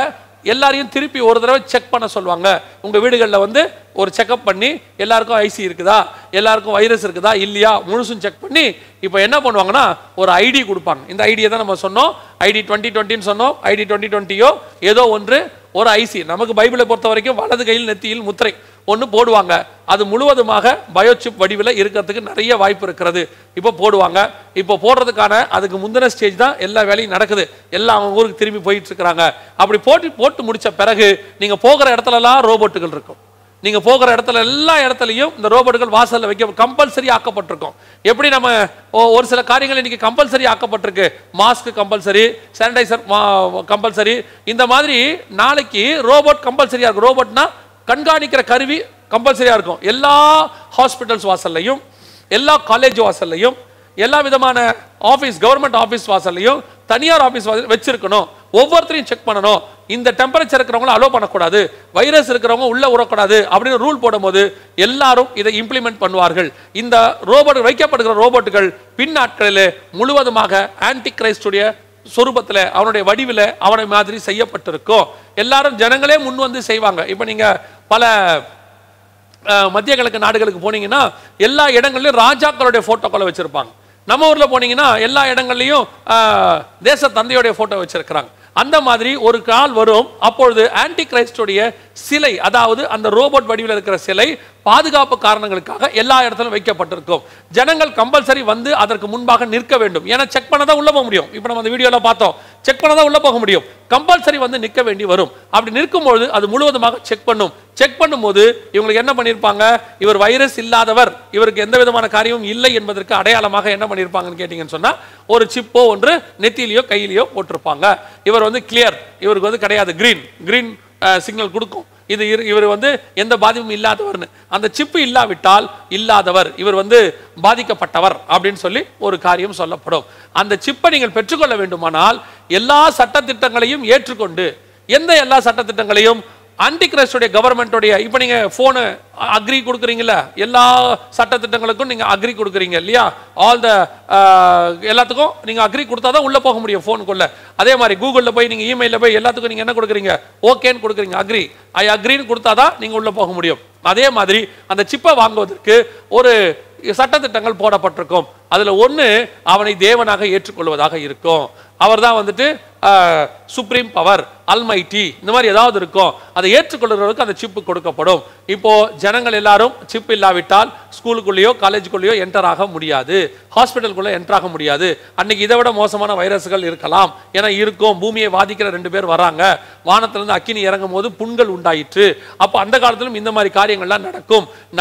எல்லாரையும் திருப்பி ஒரு தடவை செக் பண்ண சொல்லுவாங்க. உங்க வீடுகளில் வந்து ஒரு செக்அப் பண்ணி எல்லாருக்கும் ஐசி இருக்குதா, எல்லாருக்கும் வைரஸ் இருக்குதா இல்லையா முழுசும் செக் பண்ணி இப்போ என்ன பண்ணுவாங்கன்னா ஒரு ஐடி கொடுப்பாங்க. இந்த ஐடியை தான் நம்ம சொன்னோம், ஐடி 2020 சொன்னோம், ஐடி 2020 ஏதோ ஒன்று, ஒரு ஐசி. நமக்கு பைபிளை பொறுத்த வரைக்கும் வலது கையில் நெத்தியில் முத்திரை ஒன்று போடுவாங்க. அது முழுவதுமாக பயோசிப் வடிவில் இருக்கிறதுக்கு நிறைய வாய்ப்பு இருக்கிறது. இப்போ போடுவாங்க. இப்போ போடுறதுக்கான அதுக்கு முந்தின ஸ்டேஜ் தான் எல்லா வேலையும் நடக்குது. எல்லாம் அவங்க ஊருக்கு திரும்பி போயிட்டு இருக்கிறாங்க. அப்படி போட்டு முடிச்ச பிறகு நீங்க போகிற இடத்துலலாம் ரோபோட்டுகள் இருக்கும். நீங்க போகிற இடத்துல எல்லா இடத்துலையும் இந்த ரோபோட்டுகள் வாசல்ல வைக்க கம்பல்சரி ஆக்கப்பட்டிருக்கும். எப்படி நம்ம ஒரு சில காரியங்கள் இன்னைக்கு கம்பல்சரி ஆக்கப்பட்டிருக்கு, மாஸ்க் கம்பல்சரி, சானிடைசர் கம்பல்சரி, இந்த மாதிரி நாளைக்கு ரோபோட் கம்பல்சரியா இருக்கும். ரோபோட்னா கண்காணிக்கிற கருவி கம்பல்சரியா இருக்கும். எல்லா ஹாஸ்பிட்டல்ஸ் வாசல்லையும், எல்லா காலேஜ் வாசல்லையும், எல்லா விதமான ஆபீஸ், கவர்மெண்ட் ஆபீஸ் வாசல்லையும், தனியார் ஆபீஸ் வாசல் வச்சிருக்கணும். ஒவ்வொருத்தரையும் செக் பண்ணணும். இந்த டெம்பரேச்சர் இருக்கிறவங்கள அலோ பண்ணக்கூடாது, வைரஸ் இருக்கிறவங்க உள்ள உறக்கூடாது அப்படின்னு ரூல் போடும்போது எல்லாரும் இதை இம்ப்ளிமெண்ட் பண்ணுவார்கள். இந்த ரோபோட் வைக்கப்படுகிற ரோபோட்டுகள் பின்னாட்களில் முழுவதுமாக ஆன்டி கிரைஸ்டுடைய சொரூபத்தில், அவனுடைய வடிவில் அவனை மாதிரி செய்யப்பட்டிருக்கும். எல்லாரும் ஜனங்களே முன் வந்து செய்வாங்க. இப்போ நீங்க பல மத்திய கிழக்கு நாடுகளுக்கு போனீங்கன்னா எல்லா இடங்கள்லையும் ராஜாக்களுடைய போட்டோக்களை வச்சிருப்பாங்க. நம்ம ஊர்ல போனீங்கன்னா எல்லா இடங்கள்லையும் தேச தந்தையுடைய போட்டோ வச்சிருக்கிறாங்க. அந்த மாதிரி ஒரு கால் வரும், அப்பொழுது ஆன்டி கிரைஸ்டுடைய சிலை, அதாவது அந்த ரோபோட் வடிவில் இருக்கிற சிலை பாதுகாப்பு காரணங்களுக்காக எல்லா இடத்திலும் வைக்கப்பட்டிருக்கும். ஜனங்கள் கம்பல்சரி வந்து அதற்கு முன்பாக நிற்க வேண்டும். ஏன்னா செக் பண்ணதான் உள்ள போக முடியும். இப்போ நம்ம அந்த வீடியோல பார்த்தோம், செக் பண்ணதான் உள்ள போக முடியும். கம்பல்சரி வந்து நிற்க வேண்டி வரும். அப்படி நிற்கும்போது அது முழுவதுமாக செக் பண்ணும். செக் பண்ணும்போது இவங்களுக்கு என்ன பண்ணியிருப்பாங்க, இவர் வைரஸ் இல்லாதவர், இவருக்கு எந்த விதமான காரியமும் இல்லை என்பதற்கு அடையாளமாக என்ன பண்ணியிருப்பாங்கன்னு கேட்டீங்கன்னு சொன்னா ஒரு சிப்போ ஒன்று நெத்தியிலையோ கையிலையோ போட்டிருப்பாங்க. இவர் வந்து கிளியர், இவருக்கு வந்து கிடையாது, கிரீன் சிக்னல் கொடுக்கும். இவர் வந்து எந்த பாதிப்பும் இல்லாதவர்னு. அந்த சிப்பு இல்லாவிட்டால் இல்லாதவர், இவர் வந்து பாதிக்கப்பட்டவர் அப்படின்னு சொல்லி ஒரு காரியம் சொல்லப்படும். அந்த சிப்பை நீங்கள் பெற்றுக்கொள்ள வேண்டுமானால் எல்லா சட்டத்திட்டங்களையும் ஏற்றுக்கொண்டு, எந்த எல்லா சட்டத்திட்டங்களையும் ஆன்டி கிரைஸ்டுடைய கவர்மெண்டோடைய, இப்போ நீங்க போனு அக்ரி கொடுக்குறீங்களா, எல்லா சட்டத்திட்டங்களுக்கும் நீங்க அக்ரி கொடுக்குறீங்க இல்லையா, ஆல் த எல்லாத்துக்கும் நீங்க அக்ரி கொடுத்தாதான் உள்ள போக முடியும் போனுக்குள்ள. அதே மாதிரி கூகுளில் போய் நீங்க இமெயிலில் போய் எல்லாத்துக்கும் நீங்க என்ன கொடுக்குறீங்க, ஓகேன்னு கொடுக்குறீங்க, அக்ரி, ஐ அக்ரின்னு கொடுத்தாதான் நீங்க உள்ள போக முடியும். அதே மாதிரி அந்த சிப்பை வாங்குவதற்கு ஒரு சட்டத்திட்டங்கள் போடப்பட்டிருக்கும். அதுல ஒண்ணு அவனை தேவனாக ஏற்றுக்கொள்வதாக இருக்கும். அவர் தான் வந்துட்டு சுப்ரீம் பவர், அல்மைட்டி, இந்த மாதிரி ஏதாவது இருக்கும். அதை ஏற்றுக்கொள்கிறவருக்கு அந்த சிப்பு கொடுக்கப்படும். இப்போ ஜனங்கள் எல்லாரும் சிப் இல்லாவிட்டால் ஸ்கூலுக்குள்ளேயோ காலேஜுக்குள்ளேயோ என்டர் ஆக முடியாது, ஹாஸ்பிட்டலுக்குள்ள என்டர் ஆக முடியாது. அன்னைக்கு இதை விட மோசமான வைரஸ்கள் இருக்கலாம். ஏன்னா இருக்கும், பூமியை வாதிக்கிற 2 பேர் வராங்க, வானத்திலிருந்து அக்கினி இறங்கும் போது புண்கள் உண்டாயிற்று. அப்போ அந்த காலத்திலும் இந்த மாதிரி காரியங்கள்லாம்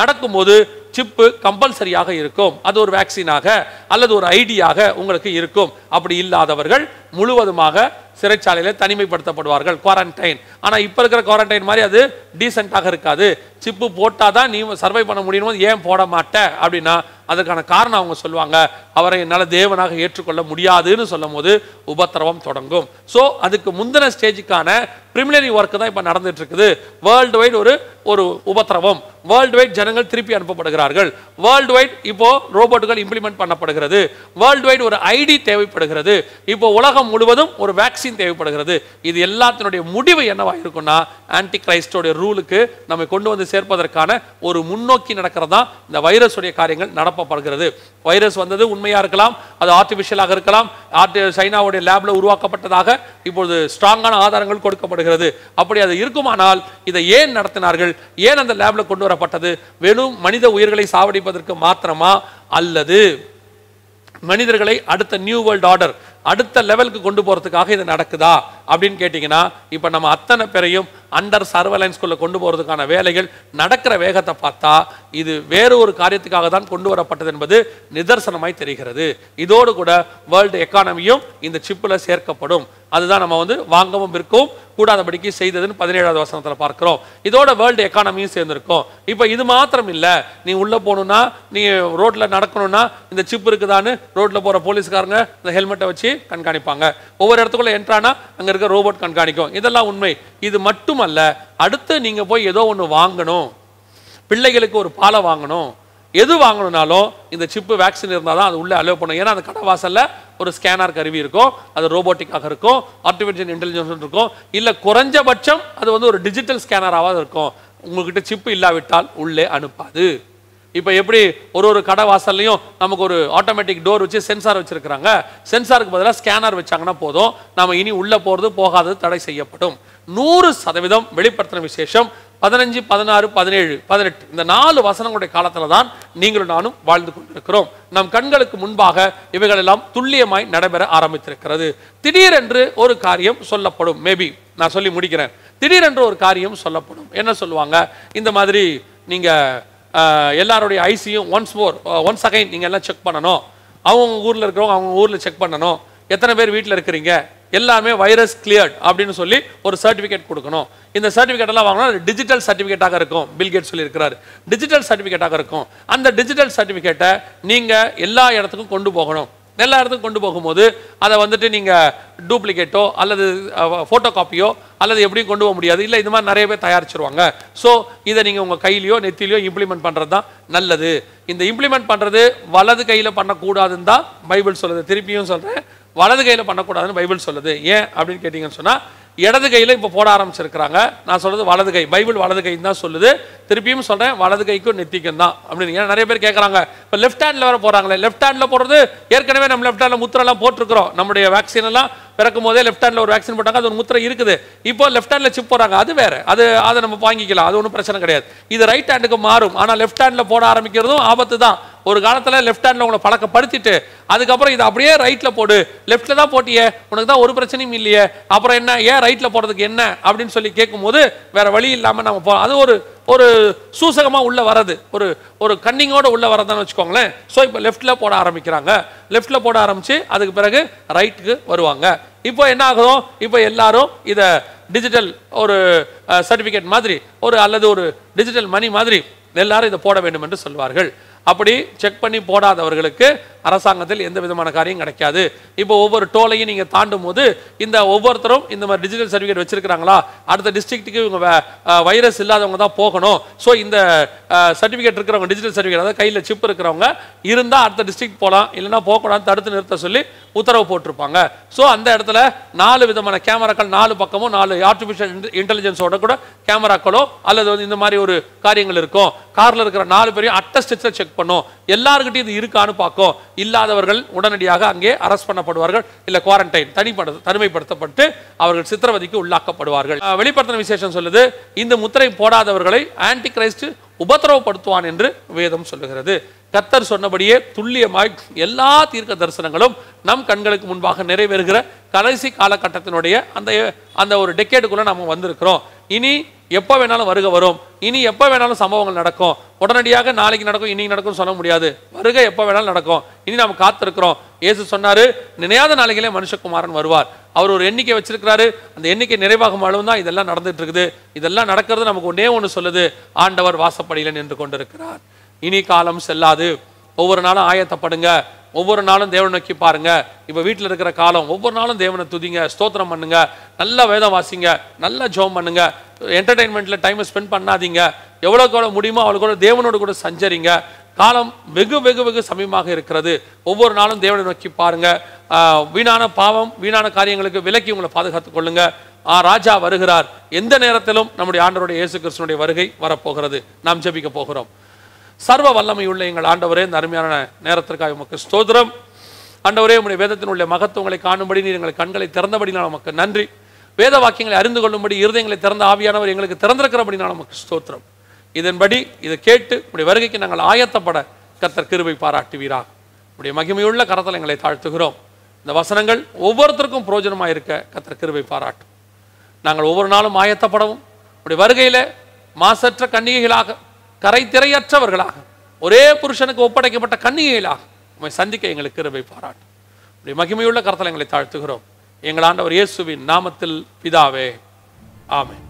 நடக்கும்போது சிப்பு கம்பல்சரியாக இருக்கும். அது ஒரு வேக்சினாக அல்லது ஒரு ஐடியாக உங்களுக்கு இருக்கும். அப்படி இல்லாதவர்கள் முழுவதுமாக சிறைச்சாலையில் தனிமைப்படுத்தப்படுவார்கள், குவாரண்டைன். ஆனால் இப்போ இருக்கிற குவாரண்டைன் மாதிரி அது டீசெண்டாக இருக்காது. சிப்பு போட்டாதான் நீ சர்வை பண்ண முடியும், ஏன் போட மாட்டேன் அப்படின்னா அதற்கான காரணம் அவங்க சொல்லுவாங்க, அவரை என்னால் தேவனாக ஏற்றுக்கொள்ள முடியாதுன்னு சொல்லும் போது உபத்திரவம் தொடங்கும். ஸோ அதுக்கு முந்தின ஸ்டேஜுக்கான பிரிமினரி ஒர்க் தான் இப்போ நடந்துட்டு இருக்குது. வேர்ல்டு வைட் ஒரு உபத்திரவம், வேர்ல்டு வைட் ஜனங்கள் திருப்பி அனுப்பப்படுகிறார்கள், வேர்ல்டு வைட் இப்போ ரோபோட்டுகள் இம்ப்ளிமெண்ட் பண்ணப்படுகிறது, வேர்ல்டு வைட் ஒரு ஐடி தேவைப்படுகிறது, இப்போ உலகம் முழுவதும் ஒரு வேக்சின் தேவைப்படுகிறது. இது எல்லாத்தினுடைய முடிவு என்னவா இருக்கும்னா ஆன்டி கிரைஸ்டோட ரூலுக்கு நம்ம கொண்டு வந்து சேர்ப்பதற்கான ஒரு முன்னோக்கி நடக்கிறதா இந்த வைரஸுடைய காரியங்கள் நடப்பப்படுகிறது. வைரஸ் வந்தது உண்மையா இருக்கலாம், அது ஆர்டிபிஷியலாக இருக்கலாம், சைனாவுடைய லேப்ல உருவாக்கப்பட்டதாக இப்பொழுது ஸ்ட்ராங்கான ஆதாரங்கள் கொடுக்கப்படுகிறது. அப்படி அது இருக்குமானால் இதை ஏன் நடத்தினார்கள், ஏன் அந்த லேப்ல கொண்டு வரப்பட்டது? வெறும் மனித உயிர்களை சாவடிப்பதற்கு மாத்திரமா, அல்லது மனிதர்களை அடுத்த நியூ வேர்ல்ட் ஆர்டர் அடுத்த லெவலுக்கு கொண்டு போறதுக்காக இது நடக்குதா அப்படின்னு கேட்டீங்கன்னா, இப்ப நம்ம அத்தனை பேரையும் அண்டர் சர்வேலன்ஸ்குள்ள கொண்டு போறதுக்கான வேலைகள் நடக்கிற வேகத்தை பார்த்தா இது வேறு ஒரு காரியத்துக்காக தான் கொண்டு வரப்பட்டது என்பது நிதர்சனமாய் தெரிகிறது. இதோடு கூட வேர்ல்டு எக்கானமியும் இந்த சிப்பில் சேர்க்கப்படும். அதுதான் நம்ம வாங்கவும் விற்கவும் கூடாதபடிக்கு செய்ததுன்னு 17வது வசனத்தில் பார்க்கிறோம். இதோட வேர்ல்டு எக்கானமியும் சேர்ந்திருக்கும். இப்போ இது மாத்திரம் இல்லை, நீ உள்ள போகணும்னா, நீ ரோட்ல நடக்கணும்னா இந்த சிப் இருக்குதான்னு ரோட்ல போற போலீஸ்காரங்க இந்த ஹெல்மெட்டை வச்சு கண்காணிப்பாங்க. ஒவ்வொரு இடத்துக்குள்ள என்ட்ரானா அங்க இருக்க ரோபோட் கண்காணிக்கும். இதெல்லாம் உண்மை. இது மட்டுமல்ல, அடுத்து நீங்க போய் ஏதோ ஒன்று வாங்கணும், பிள்ளைகளுக்கு ஒரு பாலை வாங்கணும், எது வாங்கணும்னாலும் இந்த சிப்பு வேக்சின் இருந்தால் தான் அது உள்ளே அலோவ் பண்ணும். ஏன்னா அந்த கடை வாசல்ல ஒரு ஸ்கேனர் கருவி இருக்கும், அது ரோபோட்டிக்காக இருக்கும், ஆர்டிஃபிஷியல் இன்டெலிஜென்ஸ் இருக்கும், இல்லை குறைஞ்சபட்சம் அது ஒரு டிஜிட்டல் ஸ்கேனராக இருக்கும். உங்ககிட்ட சிப்பு இல்லாவிட்டால் உள்ளே அனுப்பாது. இப்போ எப்படி ஒரு கடை வாசல்லையும் நமக்கு ஒரு ஆட்டோமேட்டிக் டோர் வச்சு சென்சார் வச்சிருக்கிறாங்க, சென்சாருக்கு பதிலாக ஸ்கேனர் வச்சாங்கன்னா போதும், நம்ம இனி உள்ளே போகிறது போகாதது தடை செய்யப்படும். 100% வெளிப்படுத்தின விசேஷம் 15, 16, 17, 18 இந்த 4 வசனங்களுடைய காலத்துல தான் நீங்களும் நானும் வாழ்ந்து கொண்டிருக்கிறோம். நம் கண்களுக்கு முன்பாக இவைகள் எல்லாம் துல்லியமாய் நடைபெற ஆரம்பித்திருக்கிறது. திடீரென்று ஒரு காரியம் சொல்லப்படும். மேபி நான் சொல்லி முடிக்கிறேன். திடீரென்று ஒரு காரியம் சொல்லப்படும். என்ன சொல்லுவாங்க, இந்த மாதிரி நீங்க எல்லாருடைய ஐசியும் ஒன்ஸ் அகைன் நீங்க எல்லாம் செக் பண்ணணும், அவங்க ஊர்ல இருக்கிறவங்க அவங்க ஊர்ல செக் பண்ணணும், எத்தனை பேர் வீட்டில் இருக்கிறீங்க, எல்லாமே வைரஸ் கிளியர்ட் அப்படின்னு சொல்லி ஒரு சர்டிஃபிகேட் கொடுக்கணும். இந்த சர்டிஃபிகேட் எல்லாம் வாங்கினா டிஜிட்டல் சர்டிஃபிகேட்டாக இருக்கும். பில்கேட் சொல்லியிருக்கிறார், டிஜிட்டல் சர்டிஃபிகேட்டாக இருக்கும். அந்த டிஜிட்டல் சர்டிஃபிகேட்டை நீங்க எல்லா இடத்துக்கும் கொண்டு போகணும். எல்லா இடத்துக்கும் கொண்டு போகும்போது அதை நீங்க டூப்ளிகேட்டோ அல்லது போட்டோ காப்பியோ அல்லது எப்படியும் கொண்டு போக முடியாது. இல்லை, இது மாதிரி நிறைய பேர் தயாரிச்சிருவாங்க. ஸோ இதை நீங்கள் உங்கள் கையிலையோ நெத்திலையோ இம்ப்ளிமெண்ட் பண்ணுறது தான் நல்லது. இந்த இம்ப்ளிமெண்ட் பண்ணுறது வலது கையில் பண்ணக்கூடாதுன்னு தான் பைபிள் சொல்லுது. திருப்பியும் சொல்கிறேன், வலது கையில் பண்ணக்கூடாதுன்னு பைபிள் சொல்லுது. ஏன் அப்படின்னு கேட்டிங்கன்னு சொன்னால், இடது கையில் இப்போ போட ஆரம்பிச்சிருக்கிறாங்க. நான் சொல்கிறது வலது கை, பைபிள் வலது கைன்னு தான் சொல்லுது. திருப்பியும் சொல்கிறேன், வலது கைக்கும் நெத்திக்கும் தான் அப்படின்னு. ஏன்னா நிறைய பேர் கேட்குறாங்க, இப்போ லெஃப்ட் ஹேண்டில் வர போகிறாங்களே, லெஃப்ட் ஹேண்டில் போடுறது ஏற்கனவே நம்ம லெஃப்ட் ஹேண்டில் முத்திரெல்லாம் போட்டிருக்கிறோம். நம்முடைய வேக்சின் எல்லாம் பிறக்கும் போதே லெஃப்ட் ஹேண்டில் ஒரு வேக்சின் போட்டாங்க, அது ஒரு முத்திரை இருக்குது. இப்போ லெஃப்ட் ஹேண்டில் சிப் போடுறாங்க, அது வேற, அதை நம்ம வாங்கிக்கலாம், அது ஒன்றும் பிரச்சனை கிடையாது. இது ரைட் ஹேண்டுக்கு மாறும். ஆனால் லெஃப்ட் ஹேண்டில் போட ஆரம்பிக்கிறதும் ஆபத்து தான். ஒரு காலத்தில் லெஃப்ட் ஹேண்டில் உங்களை பழக்கப்படுத்திட்டு அதுக்கப்புறம் இதை அப்படியே ரைட்டில் போடு, லெஃப்ட்டில் தான் போட்டியே, உனக்கு தான் ஒரு பிரச்சனையும் இல்லையே, அப்புறம் என்ன, ஏன் ரைட்டில் போடுறதுக்கு என்ன அப்படின்னு சொல்லி கேட்கும்போது வேற வழி இல்லாமல் நம்ம போகிறோம். அது ஒரு சூசகமாக உள்ள வரது, ஒரு கன்னிங்கோட உள்ள வரதான்னு வச்சுக்கோங்களேன். ஸோ இப்போ லெஃப்டில் போட ஆரம்பிக்கிறாங்க, லெஃப்டில் போட ஆரம்பிச்சு அதுக்கு பிறகு ரைட்டுக்கு வருவாங்க. இப்போ என்ன ஆகும், இப்போ எல்லாரும் இதை டிஜிட்டல் ஒரு சர்டிஃபிகேட் மாதிரி அல்லது ஒரு டிஜிட்டல் மணி மாதிரி எல்லாரும் இதை போட வேண்டும் என்று சொல்வார்கள். அப்படி செக் பண்ணி போடாதவர்களுக்கு அரசாங்கத்தில் எந்த விதமான காரியம் கிடைக்காது. இப்போ ஒவ்வொரு டோலையும் நீங்கள் தாண்டும் போது இந்த ஒவ்வொருத்தரும் இந்த மாதிரி டிஜிட்டல் சர்டிஃபிகேட் வச்சிருக்கிறாங்களா, அடுத்த டிஸ்ட்ரிக்ட்டுக்கு இவங்க வைரஸ் இல்லாதவங்க தான் போகணும். ஸோ இந்த சர்டிஃபிகேட் இருக்கிறவங்க, டிஜிட்டல் சர்டிஃபிகேட் அதாவது கையில் சிப் இருக்கிறவங்க இருந்தால் அடுத்த டிஸ்ட்ரிக்ட் போகலாம், இல்லைன்னா போகக்கூடாது தடுத்து நிறுத்த சொல்லி உத்தரவு போட்டிருப்பாங்க. ஸோ அந்த இடத்துல 4 விதமான கேமராக்கள், 4 பக்கமும் 4 ஆர்டிஃபிஷியல் இன்டெலிஜென்ஸோட கூட கேமராக்களோ அல்லது இந்த மாதிரி ஒரு காரியங்கள் இருக்கும். காரில் இருக்கிற 4 பேரையும் அட்டஸ்டிச்சை செக் பண்ணும், எல்லாருக்கிட்டையும் இது இருக்கான்னு பார்க்கும். இல்லாதவர்கள் உடனடியாக அங்கே அரெஸ்ட் பண்ணப்படுவார்கள், இல்லை குவாரண்டைன் தனிமைப்படுத்தப்பட்டு அவர்கள் சித்திரவதைக்கு உள்ளாக்கப்படுவார்கள். வெளிப்படுத்தின விசேஷம் சொல்லுது, இந்த முத்திரை போடாதவர்களை ஆன்டி கிரைஸ்ட் உபத்திரவப்படுத்துவான் என்று வேதம் சொல்லுகிறது. கர்த்தர் சொன்னபடியே துல்லியமாய் எல்லா தீர்க்க தரிசனங்களும் நம் கண்களுக்கு முன்பாக நிறைவேறுகிற கடைசி காலகட்டத்தினுடைய அந்த ஒரு டெக்கேடுக்குள்ள நம்ம வந்திருக்கிறோம். இனி எப்போ வேணாலும் வருகை வரும், இனி எப்போ வேணாலும் சம்பவங்கள் நடக்கும். உடனடியாக நாளைக்கு நடக்கும், இன்னைக்கு நடக்கும் சொல்ல முடியாது. வருகை எப்போ வேணாலும் நடக்கும். இனி நாம் காத்திருக்கிறோம். இயேசு சொன்னாரு, நினையாத நாளைகளே மனுஷகுமாரன் வருவார். அவர் ஒரு எண்ணிக்கை வச்சிருக்கிறாரு, அந்த எண்ணிக்கை நிறைவாகும் அளவு தான் இதெல்லாம் நடந்துட்டு இருக்குது. இதெல்லாம் நடக்கிறது நமக்கு ஒன்னே ஒன்று சொல்லுது, ஆண்டவர் வாசப்படியில் நின்று கொண்டிருக்கிறார். இனி காலம் செல்லாது, ஒவ்வொரு நாளும் ஆயத்தப்படுங்க, ஒவ்வொரு நாளும் தேவனை நோக்கி பாருங்க. இப்போ வீட்டில் இருக்கிற காலம் ஒவ்வொரு நாளும் தேவனை துதிங்க, ஸ்தோத்திரம் பண்ணுங்க, நல்லா வேதம் வாசிங்க, நல்லா ஜெபம் பண்ணுங்க, என்டர்டைன்மெண்ட்டில் டைமை ஸ்பெண்ட் பண்ணாதீங்க. எவ்வளோக்கு எவ்வளோ முடியுமோ அவ்வளோ தேவனோடு கூட சஞ்சரிங்க. காலம் வெகு வெகு வெகு சமீபமாக இருக்கிறது. ஒவ்வொரு நாளும் தேவனை நோக்கி பாருங்க. வீணான பாவம் வீணான காரியங்களுக்கு விலக்கி உங்களை பாதுகாத்துக் கொள்ளுங்க. ராஜா வருகிறார். எந்த நேரத்திலும் நம்முடைய ஆண்டவருடைய இயேசு கிறிஸ்துவினுடைய வருகை வரப்போகிறது. நாம் ஜெபிக்க போகிறோம். சர்வ வல்லமை உள்ள எங்கள் ஆண்டவரே, இந்த அருமையான நேரத்திற்காக உமக்கு ஸ்தோத்திரம். ஆண்டவரே, உம்முடைய வேதத்தினுள்ள மகத்துவங்களை காணும்படி நீர் எங்கள் கண்களை திறந்தபடி நான் உமக்கு நன்றி. வேத வாக்கியங்களை அறிந்து கொள்ளும்படி இருதயங்களை திறந்த ஆவியானவர் எங்களுக்கு திறந்திருக்கிறபடி நான் உமக்கு ஸ்தோத்திரம். இதன்படி இதை கேட்டு உடைய வருகைக்கு நாங்கள் ஆயத்தப்பட கர்த்தர் கிருபை பாராட்டுவீராக. உடைய மகிமையுள்ள கரத்தில் எங்களை தாழ்த்துகிறோம். இந்த வசனங்கள் ஒவ்வொருத்தருக்கும் பிரயோஜனமாக இருக்க கர்த்தர் கிருபை பாராட்டும். நாங்கள் ஒவ்வொரு நாளும் ஆயத்தப்படவும் உடைய வருகையில் மாசற்ற கன்னிகைகளாக, கரை திரையற்றவர்களாக, ஒரே புருஷனுக்கு ஒப்படைக்கப்பட்ட கன்னிகைகளாக உம்மை சந்திக்க எங்களுக்கு கிருபை பாராட்டும். உடைய மகிமையுள்ள கரத்தில் எங்களை தாழ்த்துகிறோம். எங்கள் ஆண்டவர் இயேசுவின் நாமத்தில் பிதாவே, ஆமென்.